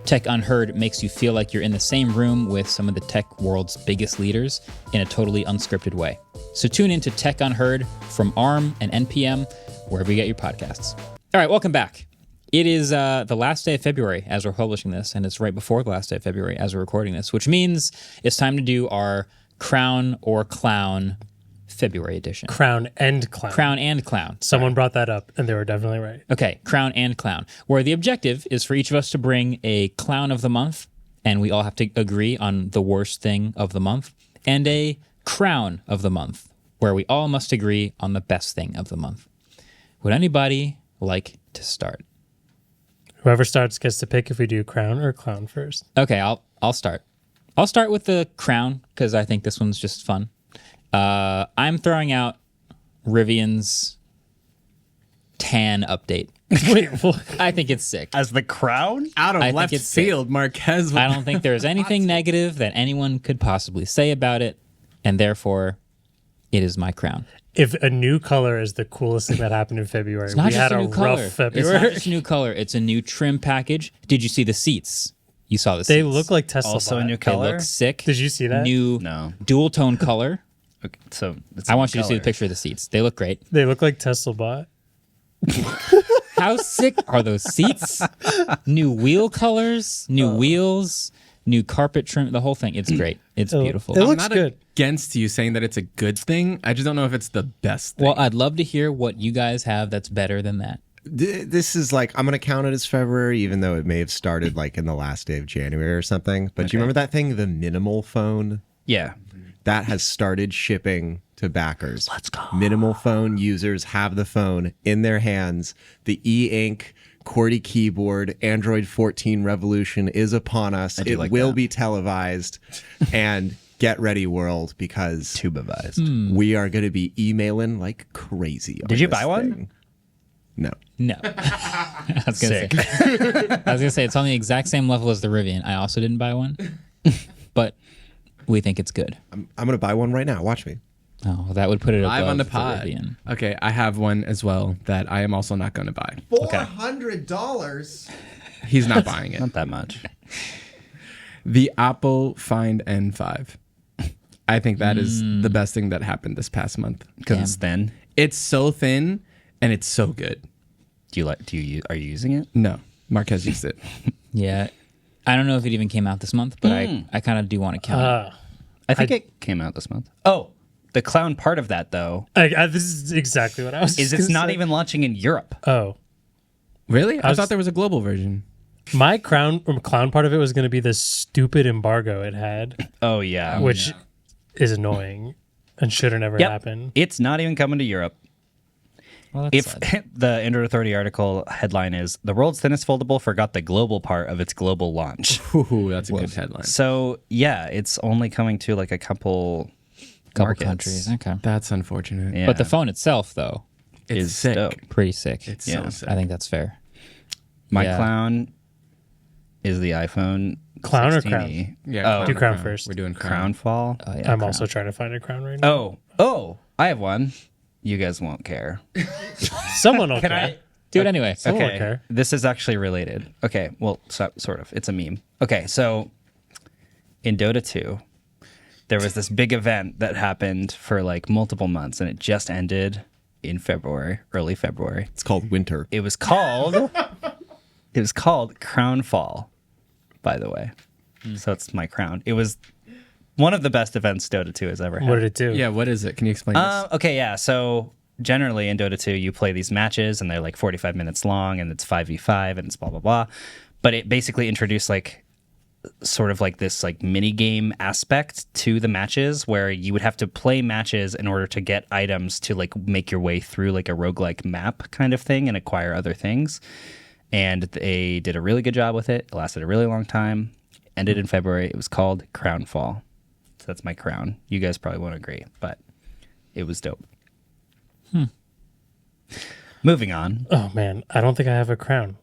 Tech Unheard makes you feel like you're in the same room with some of the tech world's biggest leaders in a totally unscripted way. So tune into Tech Unheard from ARM and NPM, wherever you get your podcasts. All right, welcome back. It is the last day of February as we're publishing this, and it's right before the last day of February as we're recording this, which means it's time to do our Crown or Clown February edition. Crown and clown. Crown and Clown. Someone brought that up, and they were definitely right. Okay, Crown and Clown, where the objective is for each of us to bring a clown of the month, and we all have to agree on the worst thing of the month, and a crown of the month, where we all must agree on the best thing of the month. Would anybody like to start? Whoever starts gets to pick if we do crown or clown first. Okay, I'll start. I'll start with the crown because I think this one's just fun. I'm throwing out Rivian's tan update. Wait, what? I think it's sick. As the crown? Out of I think left it's sick. field, Marquez. I don't think there's anything negative that anyone could possibly say about it, and therefore, it is my crown. If a new color is the coolest thing that happened in February, It's not we just had a a new color. rough It's February. not just a new color. It's a new trim package. Did you see the seats? You saw the They seats. look like Tesla. Also a bot. new They color. look sick. Did you see that? New No. dual tone color. Okay, so it's I a want new you to see the color. picture of the seats. They look great. They look like Tesla bot. How sick are those seats? New wheel colors, new wheels, new carpet trim, the whole thing. It's great. It's beautiful. It I'm looks not good. against you saying that it's a good thing. I just don't know if it's the best thing. Well, I'd love to hear what you guys have that's better than that. This is like, I'm going to count it as February, even though it may have started like in the last day of January or something. But do you remember that thing, the minimal phone? Yeah. That has started shipping to backers. Let's go. Minimal phone users have the phone in their hands. The e-ink QWERTY keyboard Android 14 revolution is upon us. It like will that. be televised. And get ready, world, because Tubavised. we are going to be emailing like crazy. Did you buy one? Thing. No. No. I was gonna say it's on the exact same level as the Rivian. I also didn't buy one. But we think it's good. I'm going to buy one right now. Watch me. Oh, that would put it Live above on the pod. Rivian. Okay, I have one as well that I am also not going to buy. $400? He's not buying it. Not that much. The Apple Find N5. I think that is the best thing that happened this past month. Because it's thin. It's so thin and it's so good. Are you using it? No, Mark has used it. Yeah. I don't know if it even came out this month, but I kind of do want to count it. I think it came out this month. Oh, the clown part of that though This is exactly what I was. is just it's gonna not say. even launching in Europe. Oh, Really? I was- thought there was a global version. my clown part of it was going to be the stupid embargo it had, Oh yeah. which is annoying and should have never Yep. happened. It's not even coming to Europe. Well, that's If sad. the Android Authority article headline is "The world's thinnest foldable forgot the global part of its global launch." Ooh, that's a good headline. So yeah, it's only coming to like a couple markets. countries. Okay. That's unfortunate. Yeah. But the phone itself, though, It's is sick. dope. pretty sick. It's Yeah. so sick. I think that's fair. My Yeah. clown is the iPhone Clown or 16e. Yeah, Oh, Do crown crown. first. We're doing Crown fall. Oh, yeah, I'm crown. also trying to find a crown right now. Oh, I have one. You guys won't care. Someone will care. Do it anyway. Someone will Okay, care. this is actually related. Okay, well, sort of. It's a meme. Okay, so in Dota 2, there was this big event that happened for like multiple months, and it just ended in February, early February. It's called winter. It was called Crown Fall, by the way. So it's my crown. It was one of the best events Dota 2 has ever had. What did it do? Yeah, what is it? Can you explain this? Okay, yeah. So generally in Dota 2, you play these matches and they're like 45 minutes long and it's 5v5 and it's blah, blah, blah. But it basically introduced like sort of like this like mini game aspect to the matches where you would have to play matches in order to get items to like make your way through like a roguelike map kind of thing and acquire other things. And they did a really good job with it. It lasted a really long time. Ended in February. It was called Crown Fall. So that's my crown. You guys probably won't agree, but it was dope. Moving on. Oh man, I don't think I have a crown.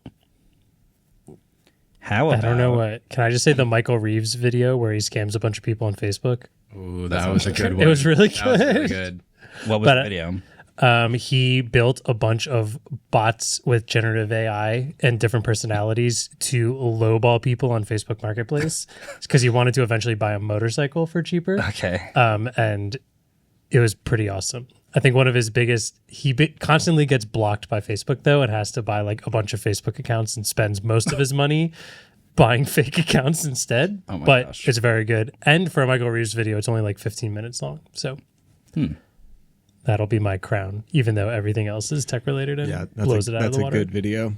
How about I don't know what. Can I just say the Michael Reeves video where he scams a bunch of people on Facebook? Ooh, that was a good one. It was really That was really good. good. what was but, the video? He built a bunch of bots with generative AI and different personalities to lowball people on Facebook Marketplace because he wanted to eventually buy a motorcycle for cheaper. Okay. And it was pretty awesome. I think one of his biggest, constantly gets blocked by Facebook though and has to buy like a bunch of Facebook accounts and spends most of his money buying fake accounts instead. Oh my but gosh. it's very good. And for a Michael Reeves video, it's only like 15 minutes long. So that'll be my crown, even though everything else is tech related and Yeah, blows it out of that's the a water. good video.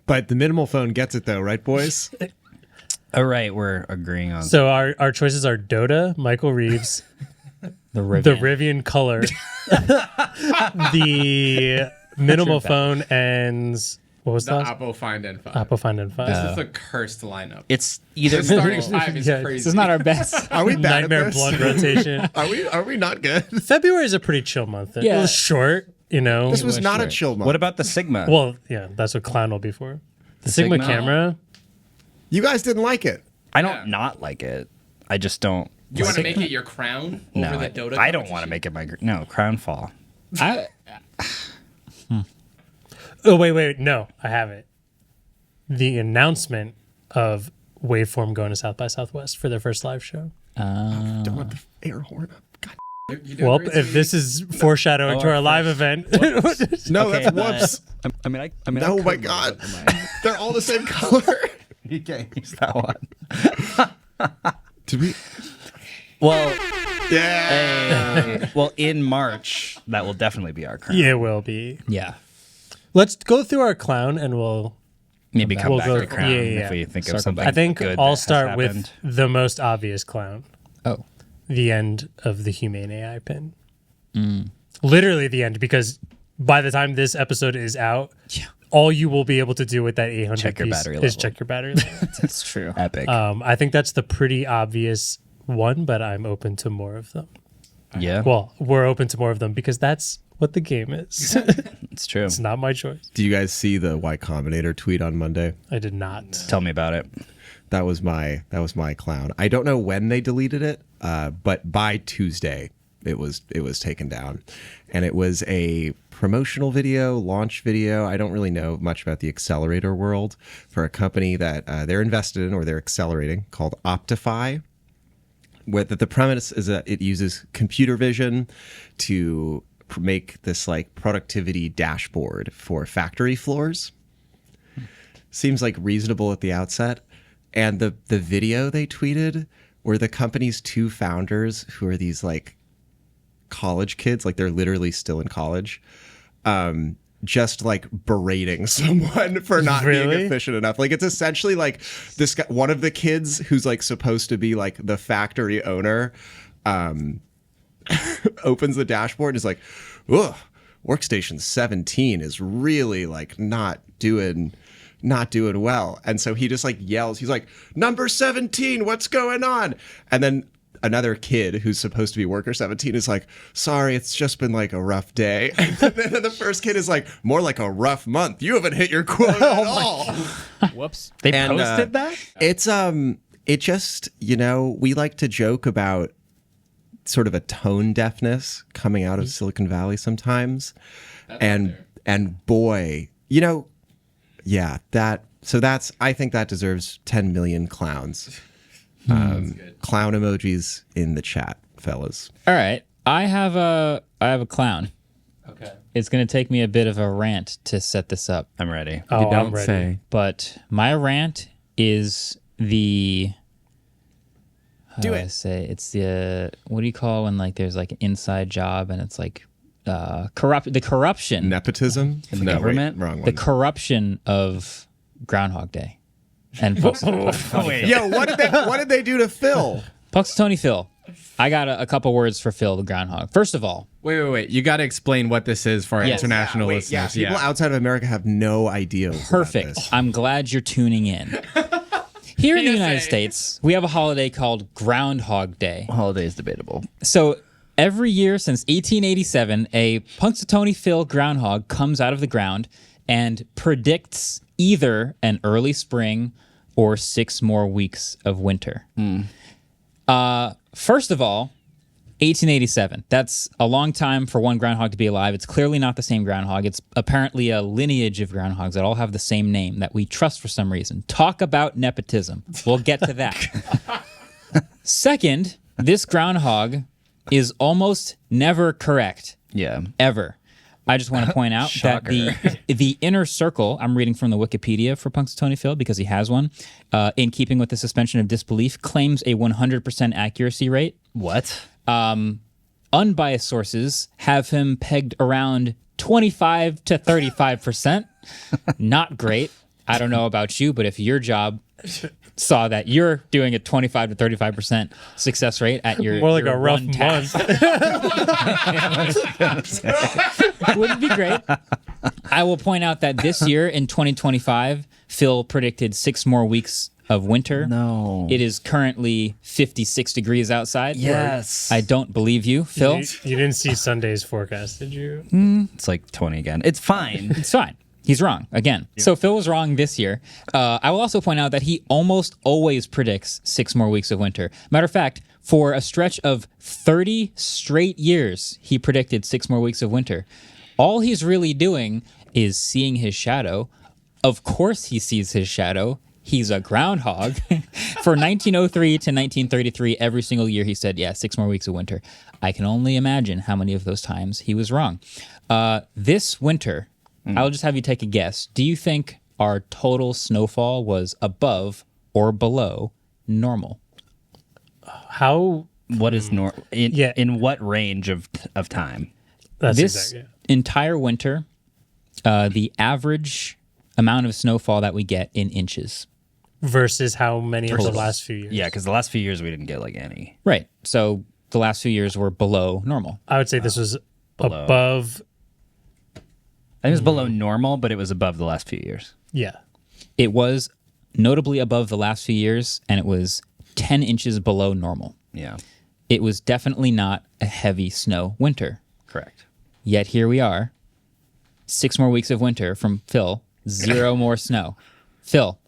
But the minimal phone gets it though, right, boys? All right, we're agreeing on. So our choices are Dota, Michael Reeves, The Rivian. the Rivian Color, the minimal phone, and what was The that? Apple Find N5. Apple Find N5. This is a cursed lineup. It's either The starting five is Yeah, crazy. This is not our best. Are we bad Nightmare at this? blood rotation. Are we not good? February is a pretty chill month. It Yeah. was short, you know. This was was not a short. chill month. What about the Sigma? Well, yeah, that's what Clown will be for. The Sigma, Sigma? camera. You guys didn't like it. I don't not like it. I just don't. You want to make it your crown No, over the Dota? I don't want to make it my Crown Fall. I, Oh, wait. No, I have it. The announcement of Waveform going to South by Southwest for their first live show. Don't want the air horn up. God. Well, if this is foreshadowing to our live event, No, that's whoops. Oh my God. They're all the same color. You can't use that one. Did we? Well, Yeah. well, in March, that will definitely be our crown. yeah, it will be. Yeah. Let's go through our clown and we'll. Maybe come We'll back go- to the crown yeah, yeah, if we think Circle of something. back. I think good I'll that has start with happened. the most obvious clown. Oh. The end of the Humane AI pin. Literally the end, because by the time this episode is out, all you will be able to do with that 800 Check your piece battery is level. check your battery level. That's true. Epic. I think that's the pretty obvious one, but I'm open to more of them. yeah, Well, we're open to more of them because that's what the game is. it's true. It's not my choice. Do you guys see the Y Combinator tweet on Monday? I did not. Tell me about it. That was my clown. I don't know when they deleted it, but by Tuesday it was taken down, and it was a promotional video, launch video. I don't really know much about the accelerator world for a company that they're invested in or they're accelerating called Optify. Where the premise is that it uses computer vision to make this like productivity dashboard for factory floors. Seems like reasonable at the outset. And the video they tweeted were the company's two founders, who are these like college kids, like they're literally still in college, just like berating someone for not being Really? efficient enough. Like it's essentially like this guy, one of the kids who's like supposed to be like the factory owner, opens the dashboard and is like, ugh, workstation 17 is really like not doing well. And so he just like yells, he's like, number 17, what's going on? And then another kid who's supposed to be worker 17 is like, sorry, it's just been like a rough day. And then the first kid is like, more like a rough month. You haven't hit your quota at all. Whoops. They And, posted that? It's it just, we like to joke about sort of a tone deafness coming out of Silicon Valley sometimes. And boy, yeah, I think that deserves 10 million clowns. Clown emojis in the chat, fellas. All right. I have a clown. Okay. It's going to take me a bit of a rant to set this up. I'm ready. Oh, You don't I'm ready. say. But my rant is the Do how it. I say it's the what do you call when like there's like an inside job and it's like the corruption Nepotism? In the government? Wait, wrong the one. corruption of Groundhog Day. And Yo, what did they do to Phil? Punxsutawney Phil. I got a couple words for Phil the Groundhog. First of all, Wait. You got to explain what this is for our Yes. international Yeah, listeners. people outside of America have no idea. about perfect. this. I'm glad you're tuning in. Here in the United States, we have a holiday called Groundhog Day. Holiday is debatable. So every year since 1887, a Punxsutawney Phil groundhog comes out of the ground and predicts either an early spring or 6 more weeks of winter. First of all, 1887. That's a long time for one groundhog to be alive. It's clearly not the same groundhog. It's apparently a lineage of groundhogs that all have the same name that we trust for some reason. Talk about nepotism. We'll get to that. Second, this groundhog is almost never correct. Yeah. Ever. I just want to point out that the inner circle, I'm reading from the Wikipedia for Punxsutawney Phil because he has one, in keeping with the suspension of disbelief, claims a 100% accuracy rate. What? Unbiased sources have him pegged around 25 to 35%. Not great. I don't know about you, but if your job saw that you're doing a 25 to 35% success rate at your More like your a rough one task, month. wouldn't be great. I will point out that this year in 2025, Phil predicted 6 more weeks of winter. No. It is currently 56 degrees outside. Yes. I don't believe you, Phil. You didn't see Sunday's forecast, did you? It's like 20 again. It's fine. It's fine. He's wrong again. So Phil was wrong this year. I will also point out that he almost always predicts 6 more weeks of winter. Matter of fact, for a stretch of 30 straight years, he predicted 6 more weeks of winter. All he's really doing is seeing his shadow. Of course he sees his shadow. He's a groundhog. For 1903 to 1933, every single year he said, yeah, 6 more weeks of winter. I can only imagine how many of those times he was wrong. This winter, I'll just have you take a guess. Do you think our total snowfall was above or below normal? How? What is normal? In what range of time? That's This exactly. entire winter, the average amount of snowfall that we get in inches. Versus how many of the last few years? Yeah, because the last few years we didn't get like any. Right. So the last few years were below normal. I would say this was Below. above. I think it was below normal, but it was above the last few years. Yeah. It was notably above the last few years, and it was 10 inches below normal. Yeah, It was definitely not a heavy snow winter. correct. Yet here we are, 6 more weeks of winter from Phil, 0 more snow. Phil,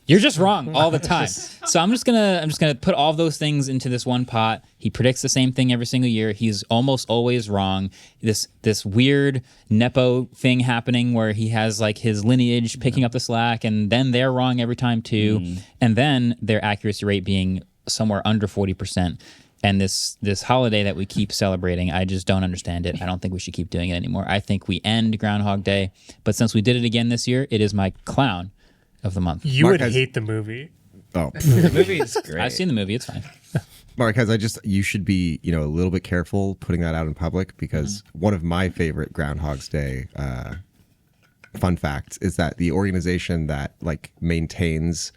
you're just wrong all the time. So I'm just gonna put all of those things into this one pot. He predicts the same thing every single year. He's almost always wrong. This weird nepo thing happening where he has like his lineage picking up the slack, and then they're wrong every time too, and then their accuracy rate being somewhere under 40%. And this holiday that we keep celebrating, I just don't understand it. I don't think we should keep doing it anymore. I think we end Groundhog Day, but since we did it again this year, it is my clown of the month. You Mark would has- hate the movie. Oh, The movie is great. I've seen the movie. It's fine. Marquez, you should be, a little bit careful putting that out in public because one of my favorite Groundhog's Day fun facts is that the organization that like maintains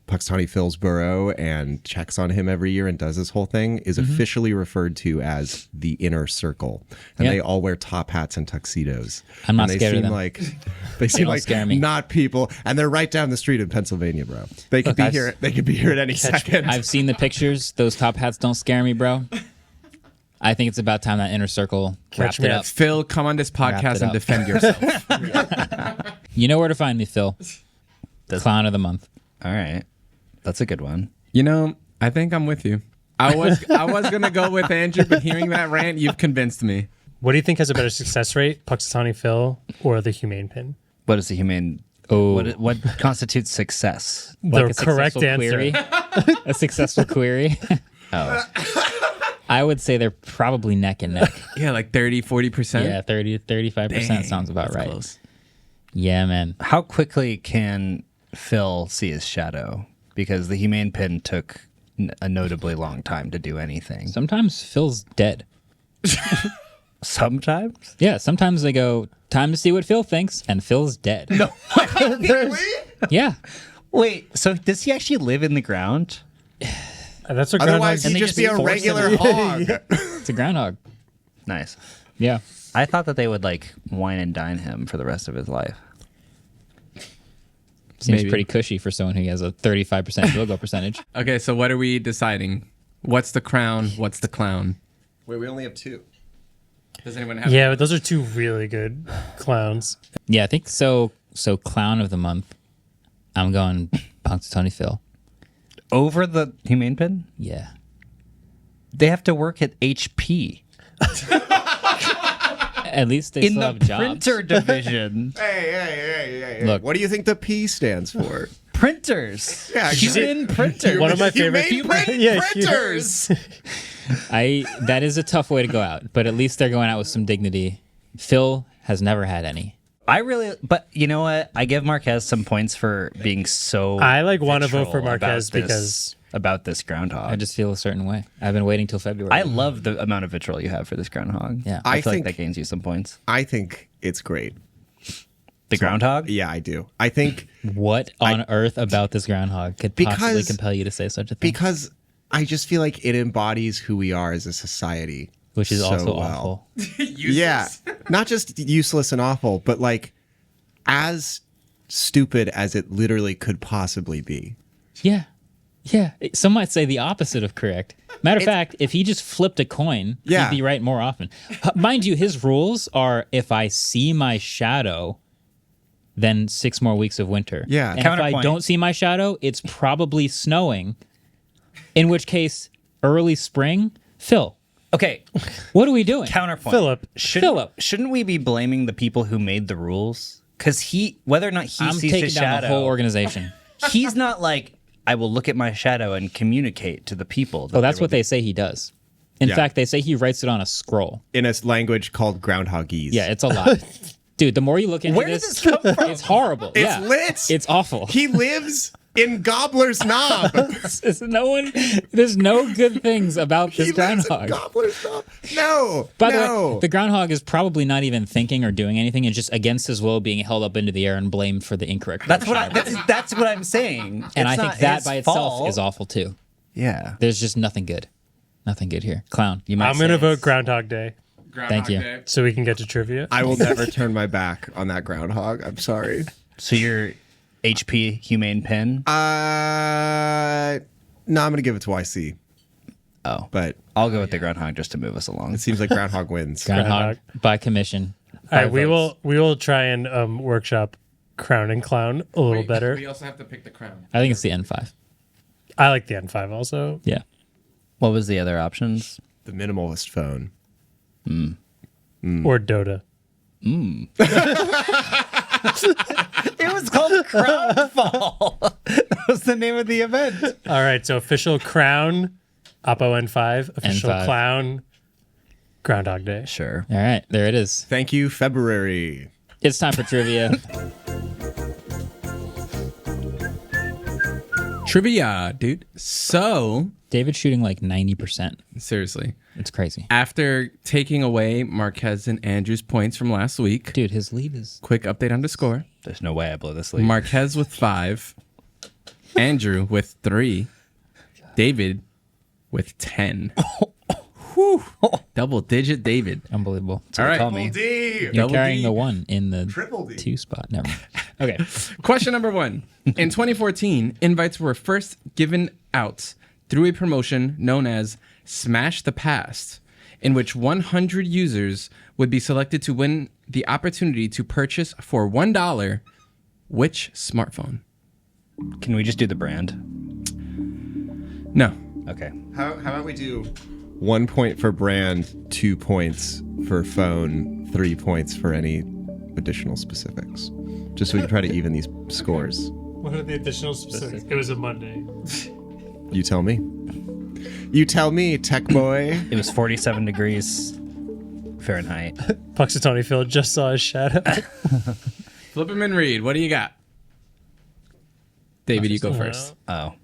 Puxtawny Phil's burrow and checks on him every year and does this whole thing is officially referred to as the Inner Circle, and Yeah. they all wear top hats and tuxedos. I'm not and they scared of seem them. like they seem don't like scare me. not people, and they're right down the street in Pennsylvania, bro. They could Look, be I've- here. They could be here at any second. I've seen the pictures. Those top hats don't scare me, bro. I think it's about time that Inner Circle wrapped me it up. up. Phil, come on this Wrap podcast it and up. defend yourself. You know where to find me, Phil. Clown of the month. All right, that's a good one. I think I'm with you. I was gonna go with Andrew, but hearing that rant, you've convinced me. What do you think has a better success rate, Puxtawny Phil or the humane pin? What is the humane? Oh, What constitutes success? like The correct answer. A successful query. Oh, I would say they're probably neck and neck. Yeah, like 30, 40%. Yeah, 30 to 35% sounds about right. Close. Yeah, man. how quickly can Phil see his shadow? Because the humane pin took a notably long time to do anything. Sometimes Phil's dead. Sometimes. Yeah, sometimes they go, time to see what Phil thinks, and Phil's dead. No. Yeah. Wait, so does he actually live in the ground? That's what Otherwise, Groundhog's- he'd they just just be a force him regular hog. It's a groundhog. Nice. Yeah. I thought that they would like wine and dine him for the rest of his life. Seems Maybe. pretty cushy for someone who has a 35% field goal percentage. Okay, so what are we deciding? What's the crown? What's the clown? Wait, we only have 2. Does anyone have? Yeah, but those are two really good clowns. Yeah, I think so. So clown of the month, I'm going Punxsutawney Phil. Over the humane pin? Yeah. They have to work at HP At least they in still the have jobs. printer division. Hey. Look. What do you think the P stands for? Printers. Yeah, Human printers. One of my favorite Humane Yeah, printers. That is a tough way to go out, but at least they're going out with some dignity. Phil has never had any. But you know what? I give Marquez some points for being so. I want to vote for vitriol Marquez about because about this groundhog. I just feel a certain way. I've been waiting till February. I love the amount of vitriol you have for this groundhog. Yeah. I I feel think- like that gains you some points. I think it's great. The groundhog? Yeah, I do. I think What on earth about this groundhog could possibly Because- compel you to say such a thing? because I just feel like it embodies who we are as a society. Which is so also well. awful. Yeah, not just useless and awful, but like as stupid as it literally could possibly be. Yeah. Yeah. Some might say the opposite of correct. Matter of fact, if he just flipped a coin, Yeah. he'd be right more often. Mind you, his rules are if I see my shadow, then 6 more weeks of winter. Yeah. And if I Counterpoint. don't see my shadow, it's probably snowing. In which case, early spring. Phil, Okay. what are we doing? Counterpoint. Philip. Shouldn't, Philip. shouldn't we be blaming the people who made the rules? Because whether or not he I'm sees taking his down shadow, the whole organization. he's not like, I will look at my shadow and communicate to the people. Well, that's what they say he does. In fact, they say he writes it on a scroll. In a language called Groundhogese. Yeah, it's a lot. Dude, the more you look into Where did this come from? it's horrible. It's lit. It's awful. He lives in Gobbler's Knob. There's no good things about He this lives in groundhog. Gobbler's Knob. No. By the no. way, the groundhog is probably not even thinking or doing anything. It's just against his will being held up into the air and blamed for the incorrect. That's what I'm saying. And I It's think not that his by itself fault. is awful too. Yeah. There's just nothing good. Nothing good here. Clown. You might I'm say going to it's- vote Groundhog Day Thank you. so we can get to trivia. I will never turn my back on that groundhog. I'm sorry. So your HP Humane Pin? No, I'm going to give it to YC. Oh. But I'll go with the groundhog just to move us along. it seems like groundhog wins. Groundhog by commission. All right, by votes. we will try and workshop Crown and Clown a little better. We also have to pick the crown. I think it's the N5. I like the N5 also. Yeah. What was the other options? The minimalist phone. Or Dota. It was called Crownfall. That was the name of the event. All right, so official Crown, Oppo N5. Official N5. Clown, Groundhog Day. Sure. All right. There it is. Thank you, February. It's time for trivia. Trivia, dude. So, David's shooting like 90%. seriously, It's crazy. after taking away Marquez and Andrew's points from last week, Dude, his lead is... quick update on the score. There's no way I blow this lead. Marquez with 5, Andrew with 3, David with 10. Whew. Double digit David. Unbelievable. That's what All they right. call me. D. You're Double carrying D. the 1 in the Triple D. 2 spot. Never mind. Okay. Question number 1. In 2014, invites were first given out through a promotion known as Smash the Past, in which 100 users would be selected to win the opportunity to purchase for $1 which smartphone? Can we just do the brand? No. Okay. How about we do 1 point for brand, 2 points for phone, 3 points for any additional specifics? Just so we can try to even these scores. What are the additional specifics? It was a Monday. You tell me. You tell me, tech boy. It was 47 degrees Fahrenheit. Puxatawny Phil just saw his shadow. Flip him and read. What do you got? David, you go first. Oh,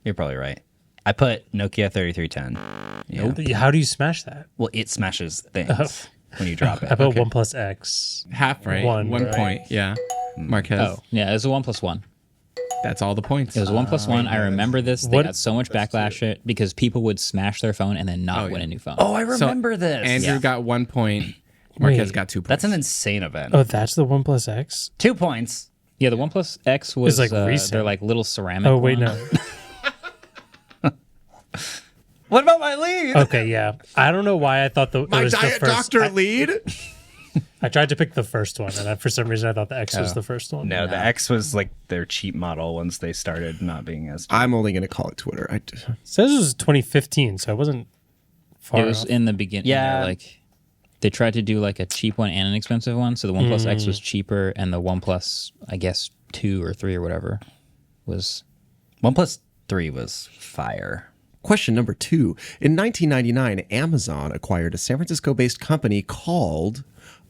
you're probably right. I put Nokia 3310. Yeah. How do you smash that? Well, it smashes things when you drop it. I put OnePlus X. Half right. One, One right? point. Yeah. Marquez. Oh, yeah. It was a 1+1. That's all the points. It was 1+1. I remember this. They What- got so much backlash because people would smash their phone and then not Oh, win yeah. a new phone. Oh, I So, remember this. Andrew got 1 point. Marquez Wait. got 2 points. That's an insane event. Oh, that's the OnePlus X? 2 points. Yeah, the OnePlus X was It's like recent. they're like little ceramic. Oh, wait, one. no. What about my lead? Okay, yeah. I don't know why I thought it My was the diet first. doctor lead. I tried to pick the first one, and for some reason I thought the X was the first one. No, the X was like their cheap model once they started not being as. I'm only going to call it Twitter. It says it was 2015, so I wasn't far It was off. in the beginning. Yeah. Like they tried to do like a cheap one and an expensive one. So the OnePlus X was cheaper, and the OnePlus, I guess, 2 or 3 or whatever, was. OnePlus 3 was fire. Question number 2. In 1999, Amazon acquired a San Francisco-based company called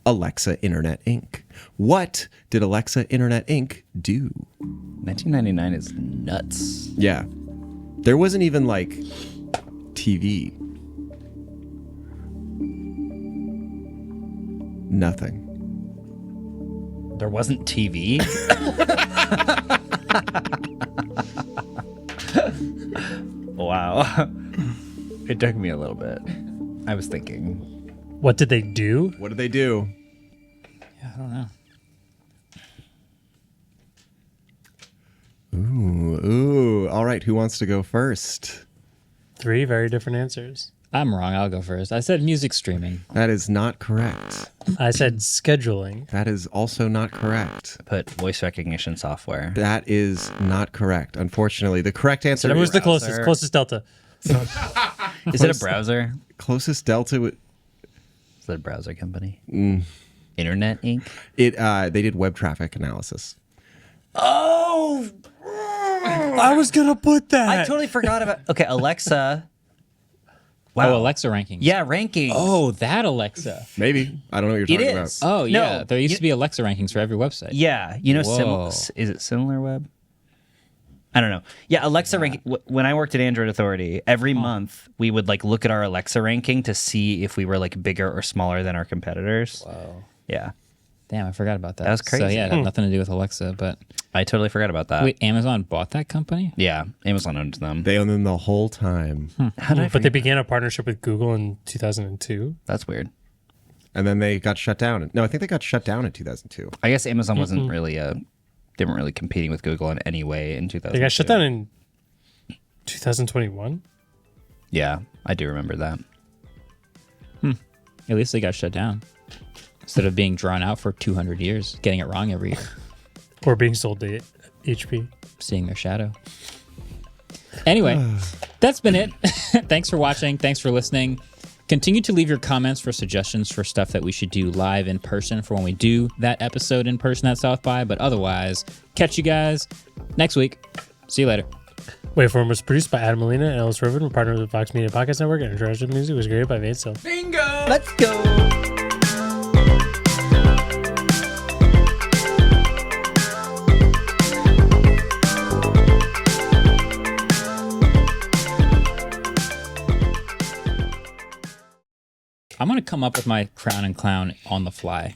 Alexa Internet Inc. What did Alexa Internet Inc. do? 1999 is nuts. Yeah. There wasn't even like TV. Nothing. There wasn't TV. Wow. It took me a little bit. I was thinking. What did they do? What did they do? Yeah, I don't know. Ooh. All right. Who wants to go first? 3 very different answers. I'm wrong. I'll go first. I said music streaming. That is not correct. I said scheduling. That is also not correct. I put voice recognition software. That is not correct. Unfortunately, the correct answer That was the Browser. closest delta. Is it a browser? closest delta. Is it a browser company? Internet Inc. They did web traffic analysis. Oh, I was gonna put that. I totally forgot about. Okay, Alexa. Oh, Alexa rankings. Yeah, rankings. Oh, that Alexa. Maybe. I don't know what you're It talking is. about. Oh, yeah. No, There used to be Alexa rankings for every website. Yeah, you know, Whoa. is it SimilarWeb? I don't know. Yeah, Alexa ranking. When I worked at Android Authority, every month we would like look at our Alexa ranking to see if we were like bigger or smaller than our competitors. Whoa. Yeah, Damn, I forgot about that. That was So, crazy. yeah, it had nothing to do with Alexa, but... I totally forgot about that. Wait, Amazon bought that company? Yeah, Amazon owns them. They owned them the whole time. How did I But they forget? began a partnership with Google in 2002. That's weird. And then they got shut down. No, I think they got shut down in 2002. I guess Amazon wasn't really they weren't really competing with Google in any way in 2000. They got shut down in 2021. Yeah, I do remember that. At least they got shut down. Instead of being drawn out for 200 years, getting it wrong every year, Or being sold to HP. seeing their shadow. Anyway, that's been it. Thanks for watching. Thanks for listening. Continue to leave your comments for suggestions for stuff that we should do live in person for when we do that episode in person at South by. But otherwise, catch you guys next week. See you later. Waveform was produced by Adam Molina and Ellis Rovin. We're partnered with Vox Media Podcast Network, and interaction music was created by Vance Hill. Let's go. I'm going to come up with my crown and clown on the fly.